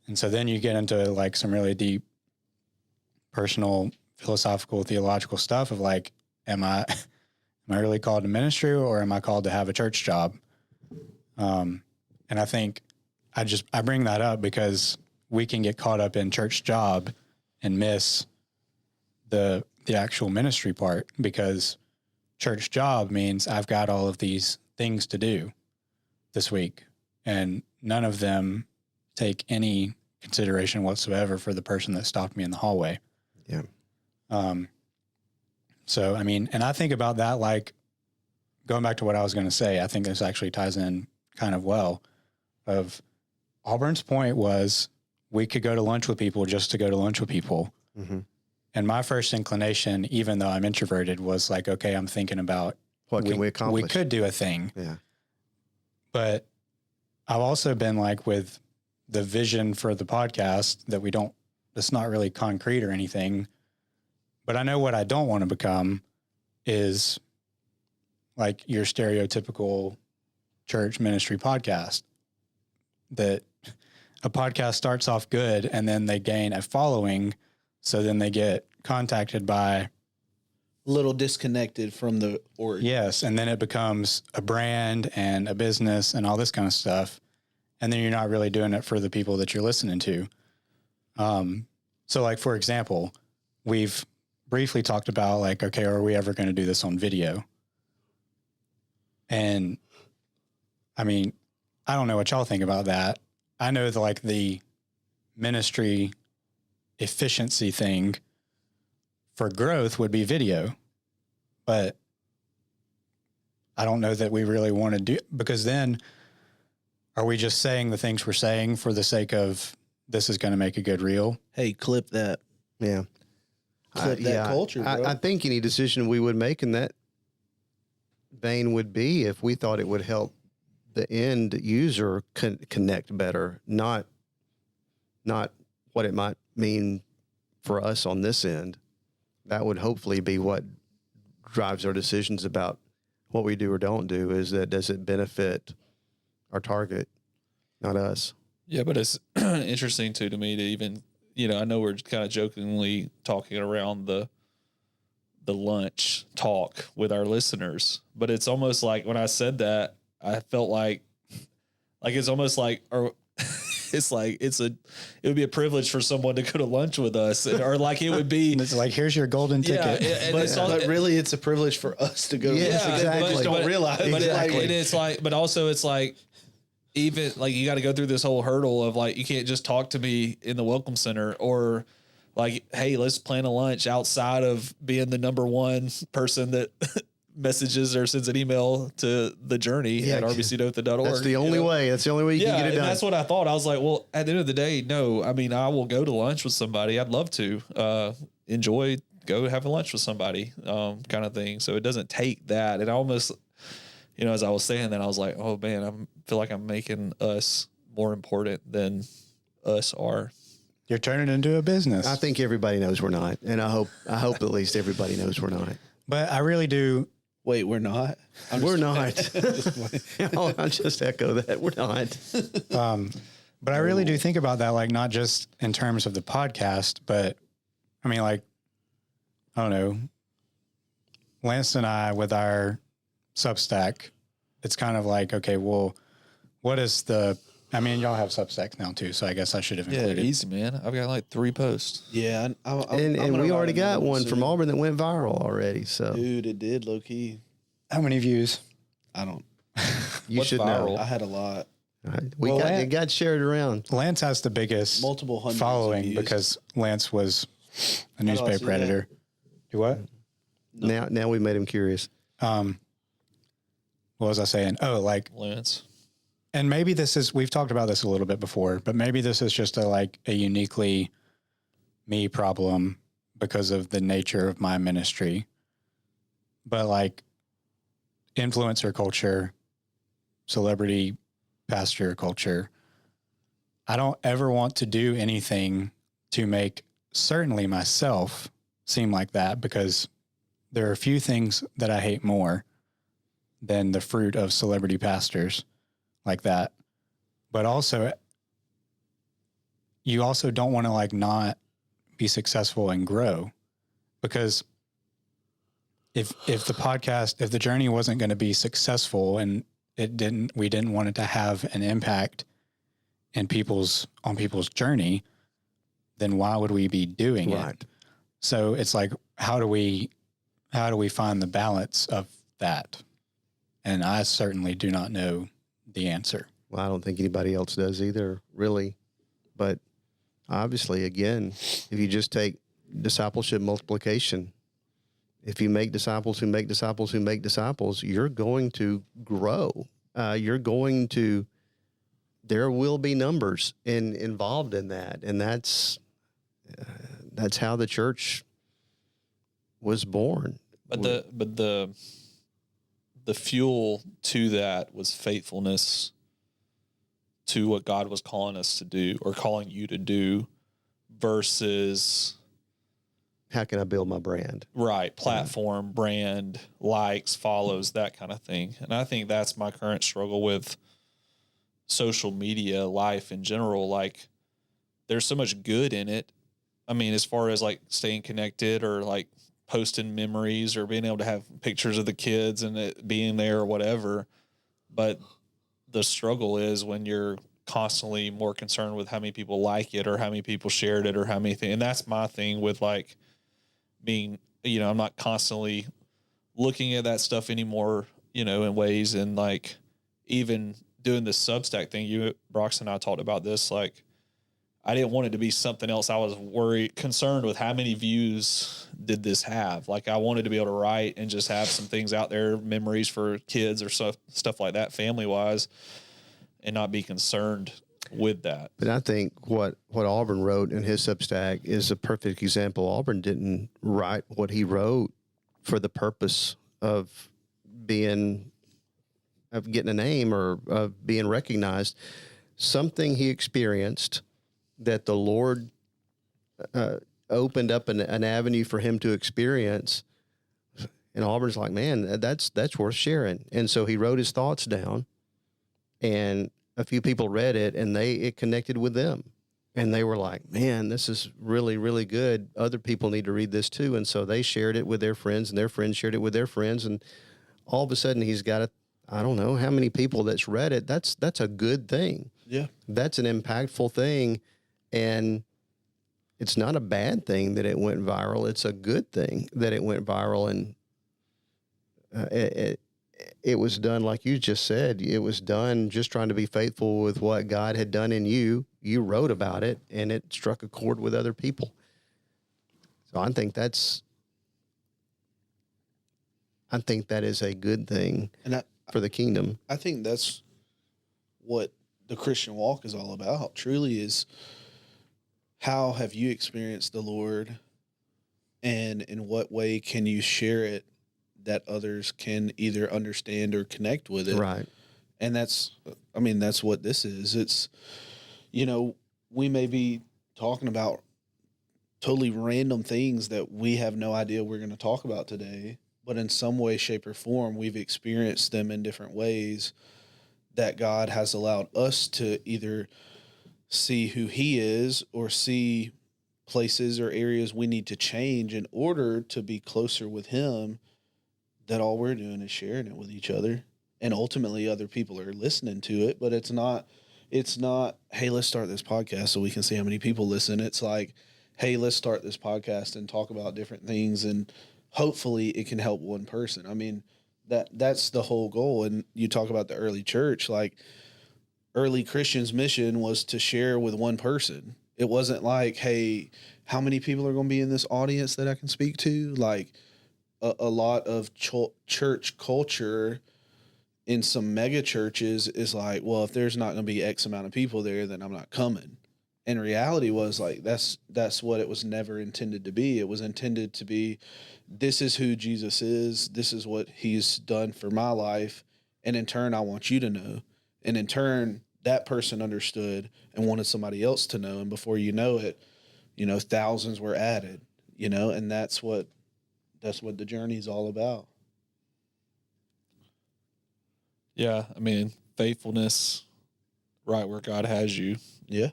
And so then you get into like some really deep personal, philosophical, theological stuff of like, am I Am I really called to ministry, or am I called to have a church job? And I think I bring that up because we can get caught up in church job and miss the actual ministry part, because church job means I've got all of these things to do this week, and none of them take any consideration whatsoever for the person that stopped me in the hallway. Yeah. So, I mean, and I think about that, like going back to what I was going to say, I think this actually ties in kind of well. Of Auburn's point was we could go to lunch with people just to go to lunch with people. Mm-hmm. And my first inclination, even though I'm introverted, was like, okay, I'm thinking about What can we accomplish? We could do a thing. Yeah. But I've also been like, with the vision for the podcast, that it's not really concrete or anything, but I know what I don't want to become is like your stereotypical church ministry podcast, that a podcast starts off good and then they gain a following. So then they get contacted by, A little disconnected from the origin. yes. And then it becomes a brand and a business and all this kind of stuff. And then you're not really doing it for the people that you're listening to. So like, for example, we've briefly talked about like, okay, are we ever going to do this on video? And I mean, I don't know what y'all think about that. I know that like the ministry efficiency thing for growth would be video, but I don't know that we really want to do, because then are we just saying the things we're saying for the sake of this is going to make a good reel? Hey, clip that. Yeah. Clip that culture, bro. I think any decision we would make in that vein would be if we thought it would help the end user connect better, not what it might mean for us on this end. That would hopefully be what drives our decisions about what we do or don't do, is that does it benefit our target, not us. Yeah, but it's interesting too to me to even, I know we're kind of jokingly talking around the lunch talk with our listeners, but it's almost like when I said that, I felt like it's almost like, or it's like it would be a privilege for someone to go to lunch with us, or like it would be. It's like, here's your golden ticket. But really, it's a privilege for us to go. Yeah, to exactly. They just don't realize. But Exactly. it's like, but also it's like, even like you got to go through this whole hurdle of like, you can't just talk to me in the welcome center, or like, hey, let's plan a lunch outside of being the number one person that messages or sends an email to the journey at rbcdothan.org. That's the only way. That's the only way you can get it done. That's what I thought. I was like, well, at the end of the day, no. I mean, I will go to lunch with somebody. I'd love to go have a lunch with somebody, kind of thing. So it doesn't take that. It almost, as I was saying that, I was like, oh man, I feel like I'm making us more important than us are. You're turning it into a business. I think everybody knows we're not, and I hope at least everybody knows we're not. But I really do. Wait, we're not. We're not. I'll just echo that. We're not. But I really do think about that, like not just in terms of the podcast, but I mean, like, I don't know, Lance and I with our Substack, it's kind of like, okay, well, what is I mean, y'all have Substacks now too, so I guess I should have included. Easy, man. I've got like 3 posts. Yeah, And we already got one from Auburn that went viral already. So Dude, it did, low key. How many views? I don't. you What's should viral? know. I had a lot. It got shared around. Lance has the biggest Multiple hundreds of following views. because Lance was a do I see newspaper that? editor. Do what? Now we made him curious. What was I saying? Oh, like, Lance. and maybe we've talked about this a little bit before, but maybe this is just a uniquely me problem because of the nature of my ministry. But like influencer culture, celebrity pastor culture, I don't ever want to do anything to make certainly myself seem like that, because there are a few things that I hate more than the fruit of celebrity pastors like that. But also, you also don't want to not be successful and grow, because if the journey wasn't going to be successful and we didn't want it to have an impact on people's journey, then why would we be doing it? So it's like, how do we find the balance of that? And I certainly do not know the answer. Well, I don't think anybody else does either, really. But obviously, again, if you just take discipleship multiplication, if you make disciples who make disciples who make disciples, you're going to grow. There will be numbers involved in that. And that's how the church was born. But the fuel to that was faithfulness to what God was calling us to do, or calling you to do, versus how can I build my brand? Right. Platform, brand, likes, follows, that kind of thing. And I think that's my current struggle with social media life in general. Like, there's so much good in it. I mean, as far as like staying connected, or like posting memories, or being able to have pictures of the kids and it being there or whatever. But the struggle is when you're constantly more concerned with how many people like it, or how many people shared it, or how many things. And that's my thing with like being, I'm not constantly looking at that stuff anymore, in ways. And like, even doing this Substack thing, Brox and I talked about this, like, I didn't want it to be something else. I was concerned with how many views did this have. Like, I wanted to be able to write and just have some things out there, memories for kids or stuff like that, family wise, and not be concerned with that. But I think what Auburn wrote in his Substack is a perfect example. Auburn didn't write what he wrote for the purpose of getting a name or of being recognized. Something he experienced that the Lord opened up an avenue for him to experience. And Auburn's like, man, that's worth sharing. And so he wrote his thoughts down, and a few people read it, and it connected with them. And they were like, man, this is really, really good. Other people need to read this too. And so they shared it with their friends, and their friends shared it with their friends. And all of a sudden he's got I don't know how many people that's read it. That's a good thing. Yeah. That's an impactful thing. And it's not a bad thing that it went viral. It's a good thing that it went viral. And it was done, like you just said, it was done just trying to be faithful with what God had done in you. You wrote about it, and it struck a chord with other people. So I think that is a good thing for the kingdom. I think that's what the Christian walk is all about, truly, is how have you experienced the Lord, and in what way can you share it that others can either understand or connect with it. Right. And that's what this is. It's, we may be talking about totally random things that we have no idea we're going to talk about today, but in some way, shape, or form, we've experienced them in different ways that God has allowed us to either see who He is, or see places or areas we need to change in order to be closer with Him, that all we're doing is sharing it with each other. And ultimately other people are listening to it, but it's not, hey, let's start this podcast so we can see how many people listen. It's like, hey, let's start this podcast and talk about different things, and hopefully it can help one person. I mean, that's the whole goal. And you talk about the early church, like early Christians' mission was to share with one person. It wasn't like, hey, how many people are going to be in this audience that I can speak to? Like, a lot of church culture in some mega churches is like, well, if there's not going to be X amount of people there, then I'm not coming. And reality was like, that's what it was never intended to be. It was intended to be, this is who Jesus is. This is what He's done for my life. And in turn, I want you to know. And in turn, that person understood and wanted somebody else to know. And before you know it, thousands were added, and that's what the journey is all about. Yeah. I mean, faithfulness right where God has you. Yeah.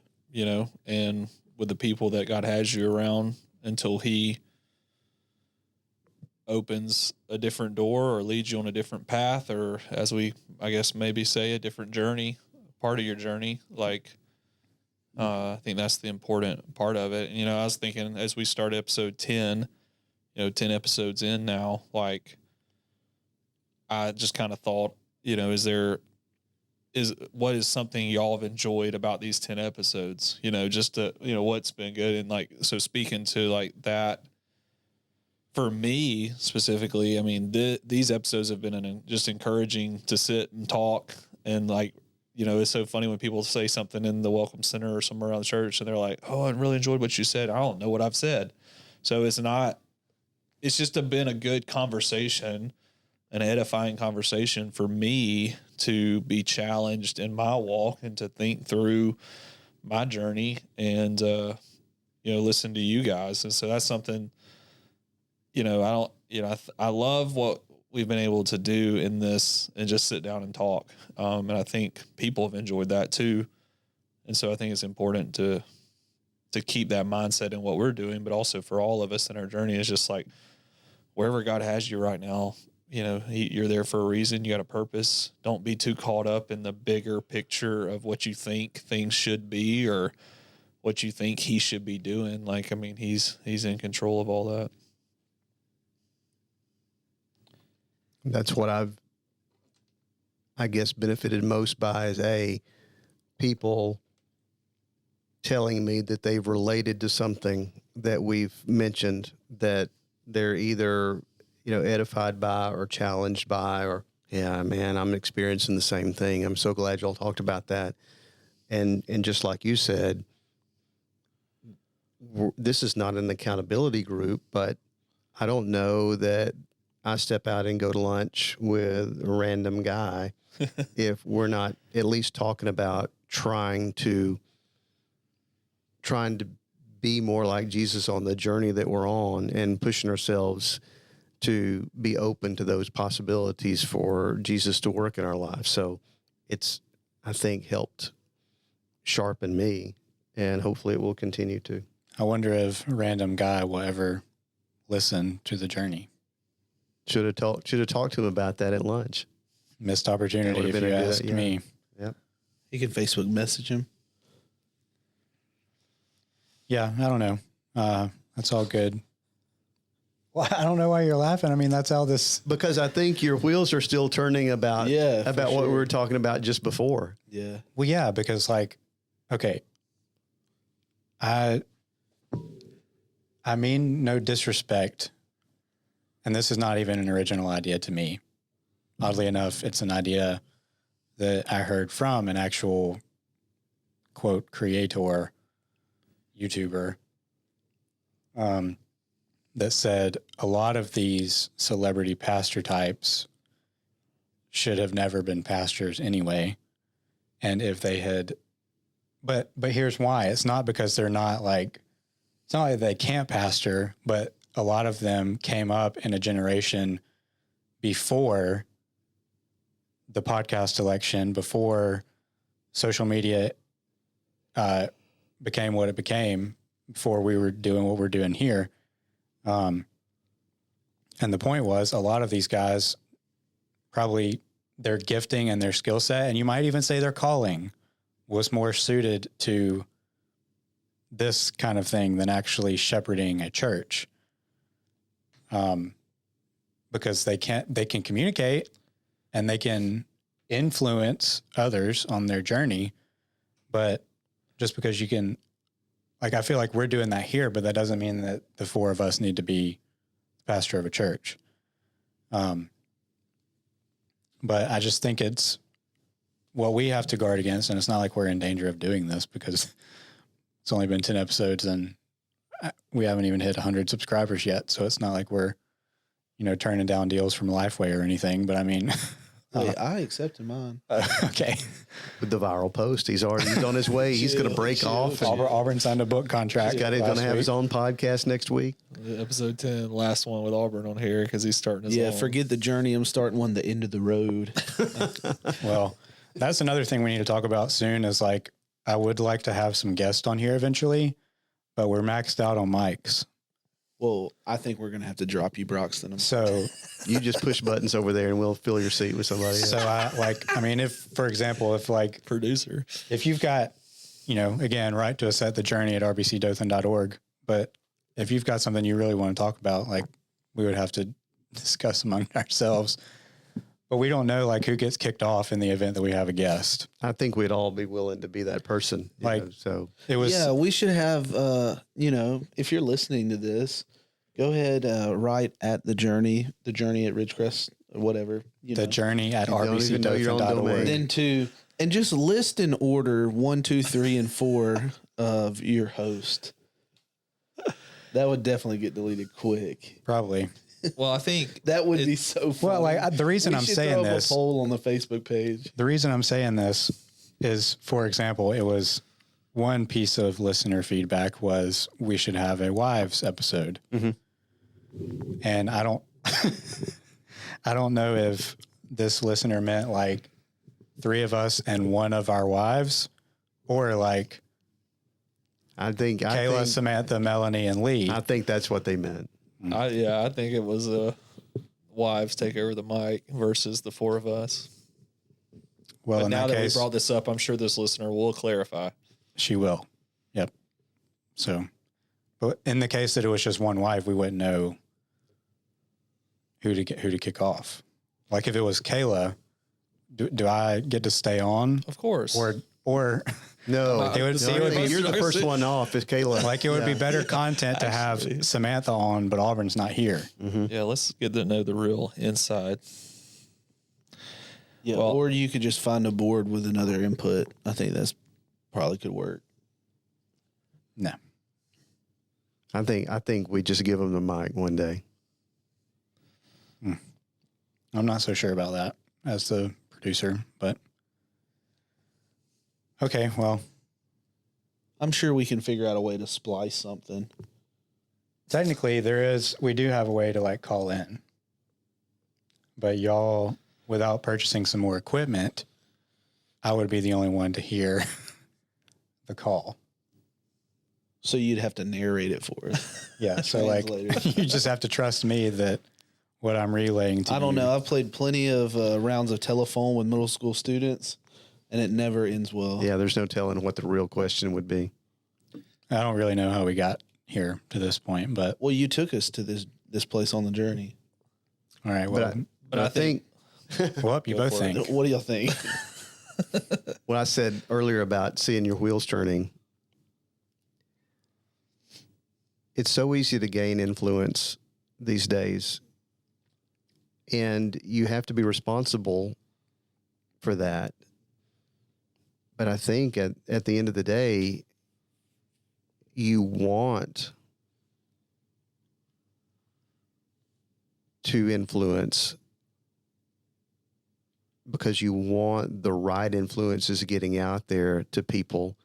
And with the people that God has you around until He opens a different door or leads you on a different path, or as we, I guess, maybe say a different journey, part of your journey. Like, I think that's the important part of it. And, I was thinking as we start episode 10, 10 episodes in now, like, I just kind of thought, what is something y'all have enjoyed about these 10 episodes, just to, what's been good. And like, so speaking to like that, for me specifically, I mean, these episodes have been just encouraging to sit and talk. And like, it's so funny when people say something in the Welcome Center or somewhere around the church and they're like, oh, I really enjoyed what you said. I don't know what I've said. So it's just been a good conversation, an edifying conversation for me to be challenged in my walk and to think through my journey and, listen to you guys. And so that's something, I love what we've been able to do in this and just sit down and talk. And I think people have enjoyed that too. And so I think it's important to keep that mindset in what we're doing, but also for all of us in our journey is just like, wherever God has you right now, you're there for a reason. You got a purpose. Don't be too caught up in the bigger picture of what you think things should be or what you think he should be doing. Like, I mean, he's in control of all that. That's what I guess, benefited most by is people telling me that they've related to something that we've mentioned that they're either, edified by or challenged by, or, yeah, man, I'm experiencing the same thing. I'm so glad y'all talked about that. And just like you said, this is not an accountability group, but I don't know that I step out and go to lunch with a random guy if we're not at least talking about trying to be more like Jesus on the journey that we're on and pushing ourselves to be open to those possibilities for Jesus to work in our lives. So it's, I think, helped sharpen me, and hopefully it will continue to. I wonder if a random guy will ever listen to the journey. Should have talked to him about that at lunch. Missed opportunity if you asked me. Yep. You can Facebook message him. Yeah, I don't know. That's all good. Well, I don't know why you're laughing. I mean, that's how this... Because I think your wheels are still turning about what we were talking about just before. Yeah. Well, yeah, because like, okay, I mean no disrespect, and this is not even an original idea to me. Oddly enough, it's an idea that I heard from an actual, quote, creator, YouTuber, that said a lot of these celebrity pastor types should have never been pastors anyway. And if they had, but here's why. It's not because they're not like, it's not like they can't pastor, but a lot of them came up in a generation before the podcast election, before social media became what it became, before we were doing what we're doing here. And the point was, a lot of these guys, probably their gifting and their skill set, and you might even say their calling, was more suited to this kind of thing than actually shepherding a church. Because they can communicate and they can influence others on their journey. But just because you can, like, I feel like we're doing that here, but that doesn't mean that the four of us need to be the pastor of a church. But I just think it's what we have to guard against. And it's not like we're in danger of doing this because it's only been 10 episodes and we haven't even hit 100 subscribers yet. So it's not like we're, turning down deals from Lifeway or anything, but I mean, I accepted mine. Okay. With the viral post, he's on his way. He's going to break off. Auburn signed a book contract. He's going to have his own podcast next week. Episode 10, last one with Auburn on here because he's starting his own. Forget the journey. I'm starting one, the end of the road. Well, that's another thing we need to talk about soon is like, I would like to have some guests on here eventually, but we're maxed out on mics. Well, I think we're gonna have to drop you, Broxton. So, You just push buttons over there and we'll fill your seat with somebody else. so I mean, if, for example, Producer. if you've got, again, write to us at thejourney@rbcdothan.org. But if you've got something you really want to talk about, like, we would have to discuss among ourselves. But we don't know, like, who gets kicked off in the event that we have a guest. I think we'd all be willing to be that person. So It was, Yeah, we should have. If you're listening to this, go ahead, write at the journey at Ridgecrest or whatever. the journey at You don't even know your own rbcdothan.org. domain. And just list in order 1, 2, 3, and 4 of your host. That would definitely get deleted quick. Probably. Well, I think That would be so funny. Well, like, the reason We I'm should saying throw up this, a poll on the Facebook page. the reason I'm saying this is, for example, it was one piece of listener feedback was we should have a wives episode. Mm-hmm. And I don't, I don't know if this listener meant like 3 of us and 1 of our wives, or like I think Kayla, Samantha, Melanie, and Lee. I think that's what they meant. I think it was wives take over the mic versus the 4 of us. Well, But in now that that case, we brought this up, I'm sure this listener will clarify. she will. Yep. So, but in the case that it was just one wife, we wouldn't know who to kick off. Like if it was Kayla, do I get to stay on, Of course. or No, It would- no, it would be- you're the first one off. Is Kayla? like it would be better content to Actually. have Samantha on, but Auburn's not here. Yeah, let's get to know the real inside. Yeah, Well- or you could just find a board with another input. I think that's probably could work. No. I think we just give them the mic one day. I'm not so sure about that as the producer, but okay, well, I'm sure we can figure out a way to splice something. technically we do have a way to like call in, but y'all, without purchasing some more equipment, I would be the only one to hear the call. So you'd have to narrate it for us. Yeah. So like Translator. you just have to trust me that what I'm relaying to I don't you- know. I've played plenty of rounds of telephone with middle school students, and it never ends well. Yeah, there's no telling what the real question would be. I don't really know how we got here to this point, but Well, you took us to this place on the journey. all right. Well, But I think well, you Go both for it. think. What do y'all think? what I said earlier about seeing your wheels turning, it's so easy to gain influence these days, and you have to be responsible for that. But I think at the end of the day, you want to influence because you want the right influences getting out there to people.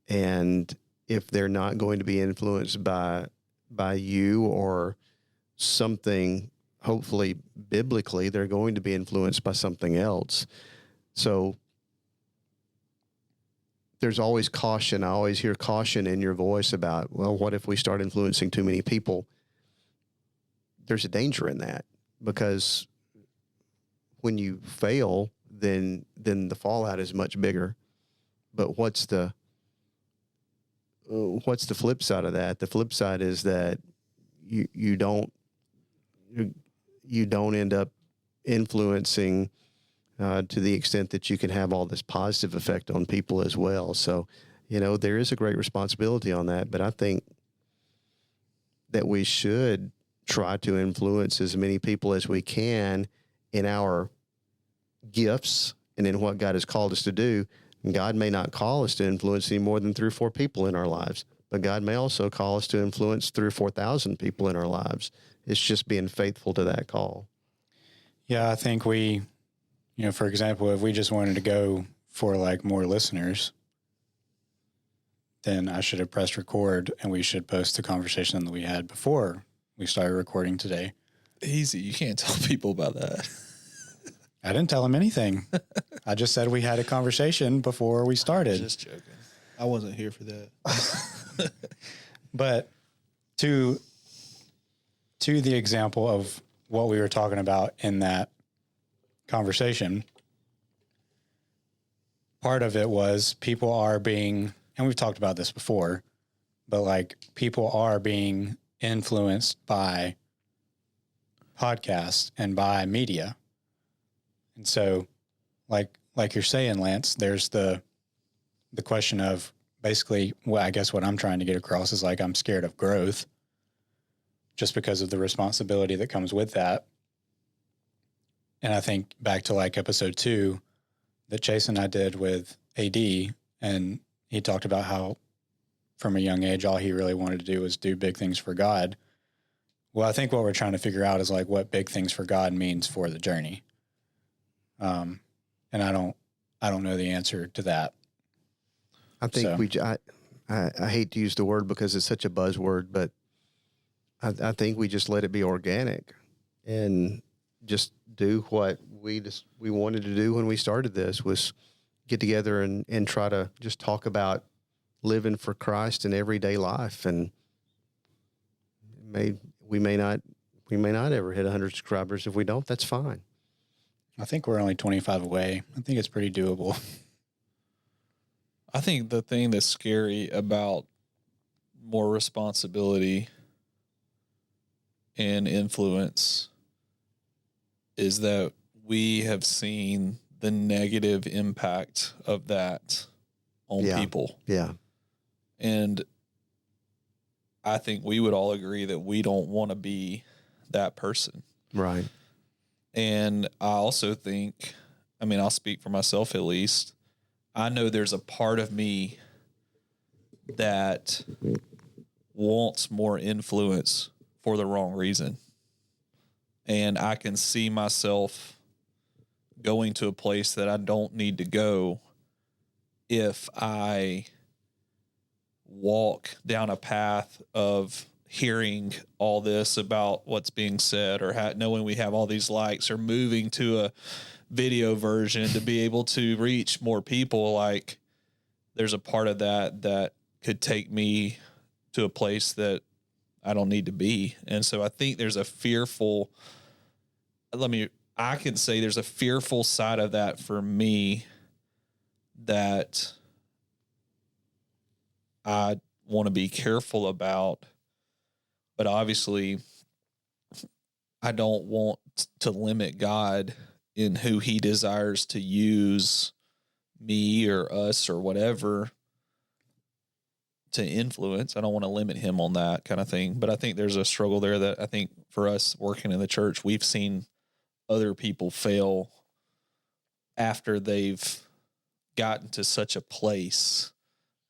And if they're not going to be influenced by you or something, hopefully biblically, they're going to be influenced by something else. So there's always caution. I always hear caution in your voice about, well, what if we start influencing too many people? There's a danger in that, because when you fail, then the fallout is much bigger. But what's the flip side of that? The flip side is that you don't end up influencing to the extent that you can have all this positive effect on people as well. So, there is a great responsibility on that, but I think that we should try to influence as many people as we can in our gifts and in what God has called us to do. And God may not call us to influence any more than 3 or 4 people in our lives, but God may also call us to influence 3,000 or 4,000 people in our lives. It's just being faithful to that call. Yeah, I think we, for example, if we just wanted to go for like more listeners, then I should have pressed record and we should post the conversation that we had before we started recording today. Easy. You can't tell people about that. I didn't tell him anything. I just said we had a conversation before we started. Just joking. I wasn't here for that. But to to the example of what we were talking about in that conversation, part of it was people are being, and we've talked about this before, but like people are being influenced by podcasts and by media. And so like you're saying, Lance, there's the question of basically, well, I guess what I'm trying to get across is like, I'm scared of growth just because of the responsibility that comes with that. And I think back to like episode 2 that Chase and I did with AD, and he talked about how from a young age, all he really wanted to do was do big things for God. Well, I think what we're trying to figure out is like what big things for God means for the journey. And I don't know the answer to that. I think I hate to use the word because it's such a buzzword, but I think we just let it be organic and just do what we wanted to do when we started this, was get together and try to just talk about living for Christ in everyday life. And we may not ever hit 100 subscribers. If we don't, that's fine. I think we're only 25 away. I think it's pretty doable. I think the thing that's scary about more responsibility and influence is that we have seen the negative impact of that on people. Yeah. And I think we would all agree that we don't want to be that person. Right. And I also think, I mean, I'll speak for myself at least. I know there's a part of me that wants more influence for the wrong reason. And I can see myself going to a place that I don't need to go if I walk down a path of hearing all this about what's being said, or knowing we have all these likes, or moving to a video version to be able to reach more people. Like, there's a part of that could take me to a place that I don't need to be. And so I think there's a fearful, I can say there's a fearful side of that for me that I want to be careful about. But obviously, I don't want to limit God in who he desires to use me or us or whatever to influence. I don't want to limit him on that kind of thing. But I think there's a struggle there that I think for us working in the church, we've seen other people fail after they've gotten to such a place.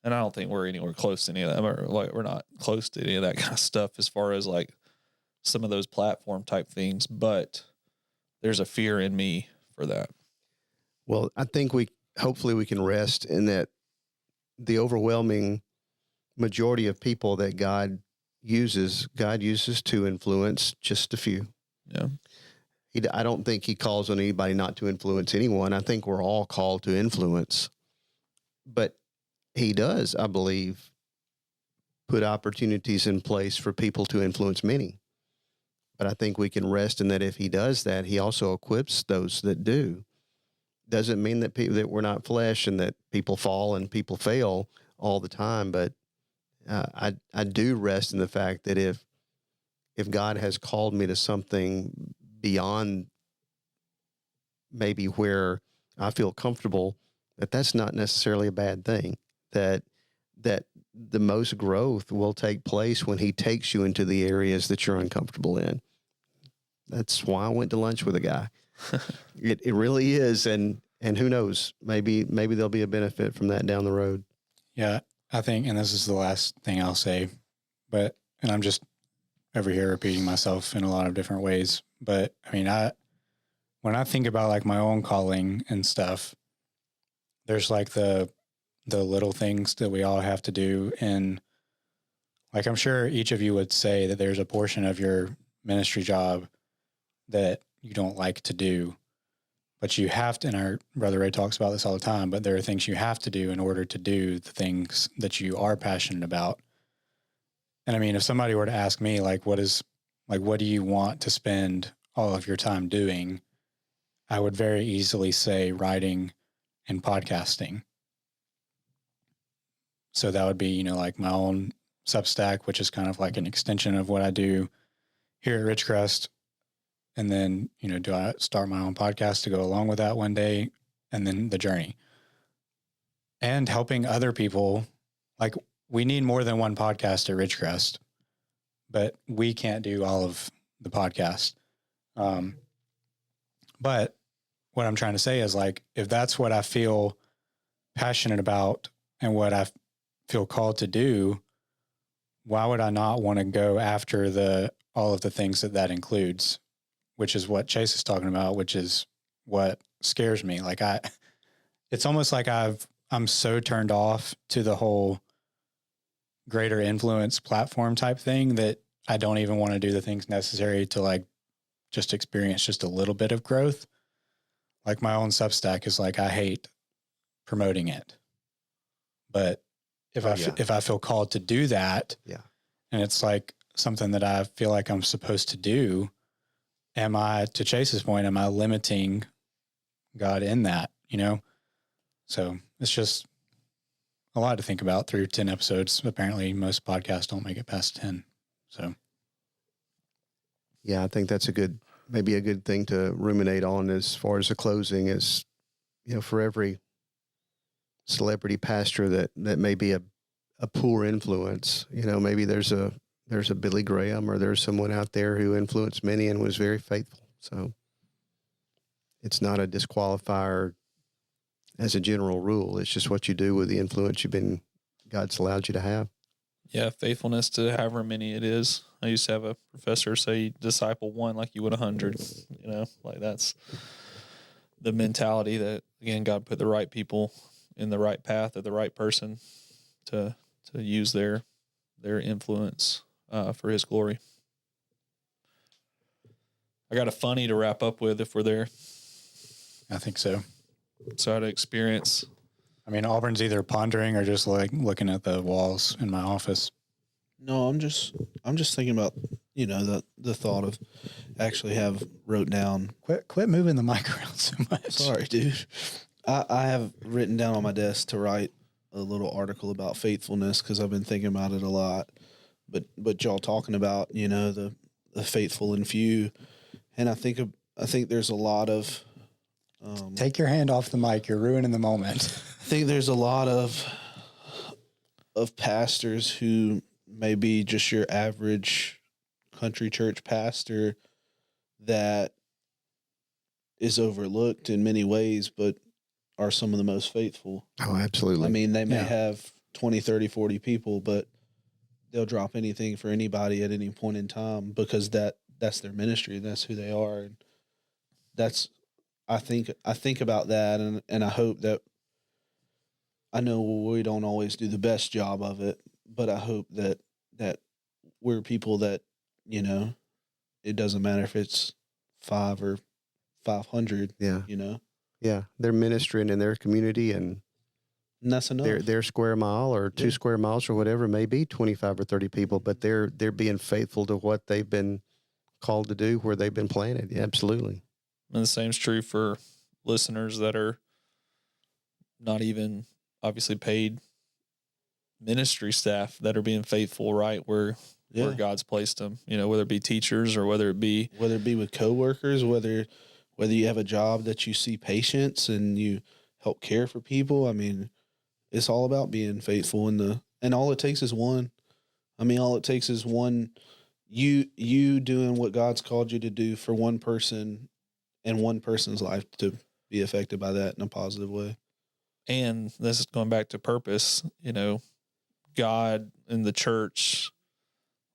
And I don't think we're anywhere close to any of that. We're not close to any of that kind of stuff as far as like some of those platform type things, but there's a fear in me for that. Well, I think hopefully we can rest in that the overwhelming majority of people that God uses to influence just a few. Yeah. I don't think he calls on anybody not to influence anyone. I think we're all called to influence, but he does, I believe, put opportunities in place for people to influence many. But I think we can rest in that if he does that, he also equips those that do. Doesn't mean that that we're not flesh and that people fall and people fail all the time. But I do rest in the fact that if God has called me to something beyond maybe where I feel comfortable, that's not necessarily a bad thing. That the most growth will take place when he takes you into the areas that you're uncomfortable in. That's why I went to lunch with a guy. It really is. And who knows, maybe there'll be a benefit from that down the road. Yeah, I think, and this is the last thing I'll say, and I'm just over here repeating myself in a lot of different ways. But I mean, when I think about like my own calling and stuff, there's like the little things that we all have to do. And like, I'm sure each of you would say that there's a portion of your ministry job that you don't like to do, but you have to, and our brother Ray talks about this all the time, but there are things you have to do in order to do the things that you are passionate about. And I mean, if somebody were to ask me, like, what is like, what do you want to spend all of your time doing? I would very easily say writing and podcasting. So that would be, you know, like my own Substack, which is kind of like an extension of what I do here at Ridgecrest. And then, you know, do I start my own podcast to go along with that one day? And then the journey. And helping other people. Like, we need more than one podcast at Ridgecrest, but we can't do all of the podcast. But what I'm trying to say is, like, if that's what I feel passionate about and what I feel called to do, why would I not want to go after all of the things that includes, which is what Chase is talking about, which is what scares me. Like, it's almost like I'm so turned off to the whole greater influence platform type thing that I don't even want to do the things necessary to, like, just experience just a little bit of growth. Like, my own Substack is like, I hate promoting it, but if I feel called to do that, and it's like something that I feel like I'm supposed to do, to Chase's point, am I limiting God in that, you know? So it's just a lot to think about through 10 episodes. Apparently most podcasts don't make it past 10. So. Yeah, I think that's maybe a good thing to ruminate on as far as the closing is, you know, for every celebrity pastor that may be a poor influence, you know, maybe there's a Billy Graham, or there's someone out there who influenced many and was very faithful. So it's not a disqualifier as a general rule. It's just what you do with the influence God's allowed you to have. Yeah, faithfulness to however many it is. I used to have a professor say, disciple one like you would 100. You know, like, that's the mentality that, again, God put the right people in the right path, or the right person to use their influence for His glory. I got a funny to wrap up with if we're there. I think so. So I had an experience. I mean, Auburn's either pondering or just like looking at the walls in my office. No, I'm just thinking about, you know, the thought of actually have wrote down. Quit moving the mic around so much. Sorry, dude. I have written down on my desk to write a little article about faithfulness, because I've been thinking about it a lot. But y'all talking about, you know, the faithful and few, and I think there's a lot of. Take your hand off the mic. You're ruining the moment. I think there's a lot of pastors who may be just your average country church pastor that is overlooked in many ways, but are some of the most faithful. Oh, absolutely. I mean, they may have 20, 30, 40 people, but they'll drop anything for anybody at any point in time, because that's their ministry. That's who they are. And I think about that, and I hope that, I know we don't always do the best job of it, but I hope that we're people that, you know, it doesn't matter if it's 5 or 500. Yeah. You know. Yeah, they're ministering in their community, and that's enough. Their square mile or 2 square miles or whatever may be 25 or 30 people, but they're being faithful to what they've been called to do, where they've been planted. Yeah, absolutely. And the same's true for listeners that are not even obviously paid ministry staff that are being faithful right where God's placed them, you know, whether it be teachers or whether it be with coworkers, whether you have a job that you see patients and you help care for people. I mean, it's all about being faithful and all it takes is one. I mean, all it takes is one, you doing what God's called you to do for one person, and one person's life to be affected by that in a positive way. And this is going back to purpose, you know, God and the church,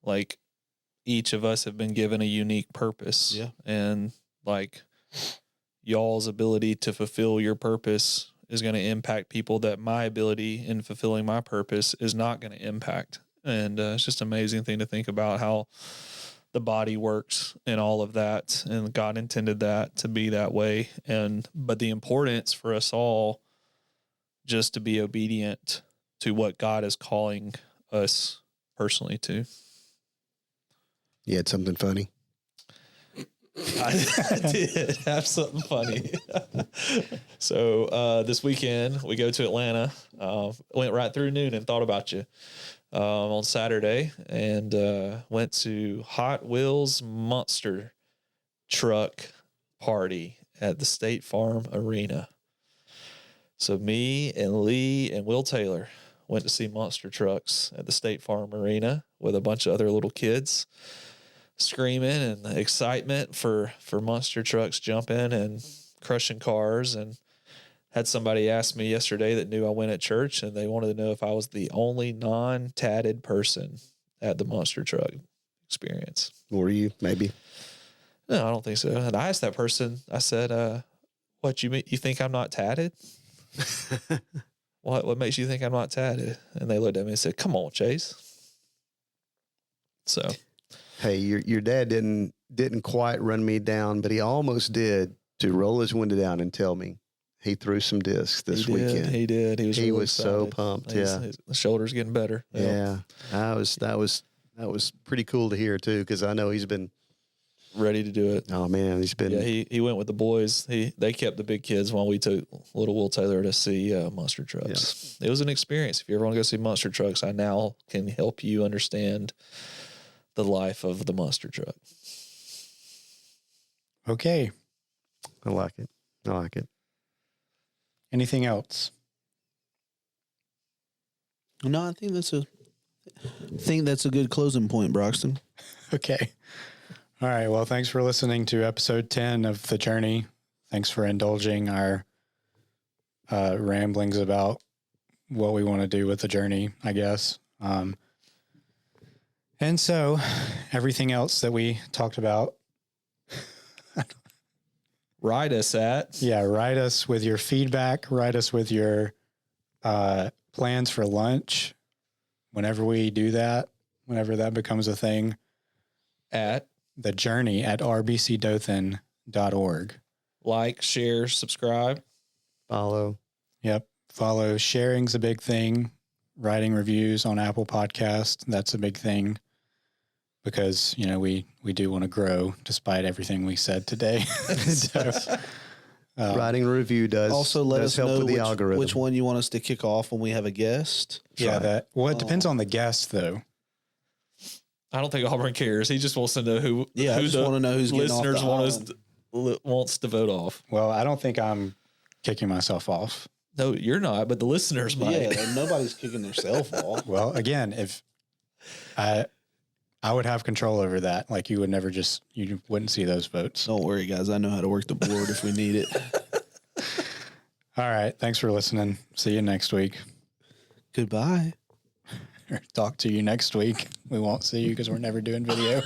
like, each of us have been given a unique purpose. Yeah. And, like, y'all's ability to fulfill your purpose is going to impact people that my ability in fulfilling my purpose is not going to impact. And it's just an amazing thing to think about how the body works and all of that. And God intended that to be that way. But the importance for us all just to be obedient to what God is calling us personally to. You had something funny? I did have something funny. So this weekend we go to Atlanta. Went right through noon and thought about you on Saturday, and went to Hot Wheels Monster Truck Party at the State Farm Arena. So me and Lee and Will Taylor went to see monster trucks at the State Farm Arena with a bunch of other little kids, screaming and the excitement for monster trucks jumping and crushing cars. And had somebody ask me yesterday that knew I went at church, and they wanted to know if I was the only non-tatted person at the monster truck experience. Were you? Maybe. No, I don't think so. And I asked that person, I said, what, you think I'm not tatted? What makes you think I'm not tatted? And they looked at me and said, come on, Chase. So, hey, your dad didn't quite run me down, but he almost did, to roll his window down and tell me he threw some discs this weekend. He did. He was really was so excited. pumped. His shoulder's getting better. Yeah. That was pretty cool to hear too, because I know he's been ready to do it. Oh man, he's been. Yeah, he went with the boys. They kept the big kids while we took little Will Taylor to see monster trucks. Yeah. It was an experience. If you ever want to go see monster trucks, I now can help you understand the life of the monster truck. Okay. I like it. Anything else? No, I think that's a good closing point, Broxton. Okay. All right. Well, thanks for listening to episode 10 of The Journey. Thanks for indulging our ramblings about what we want to do with the journey, I guess. And so everything else that we talked about. Write us with your feedback. Write us with your plans for lunch. Whenever we do that, whenever that becomes a thing. At The Journey at rbcdothan.org. Like, share, subscribe. Follow. Yep. Follow. Sharing's a big thing. Writing reviews on Apple Podcast, that's a big thing. Because, we do want to grow despite everything we said today. So, writing a review does also let us help know with the algorithm. which one you want us to kick off when we have a guest. Yeah, it depends on the guest, though. I don't think Auburn cares. He just wants to know who. Yeah, I just want to know who's listeners getting off the wants to vote off. Well, I don't think I'm kicking myself off. No, you're not, but the listeners might. Yeah, nobody's kicking themselves off. Well, again, if I would have control over that, like you wouldn't see those votes. Don't worry, guys. I know how to work the board if we need it. All right. Thanks for listening. See you next week. Goodbye. Talk to you next week. We won't see you because we're never doing video.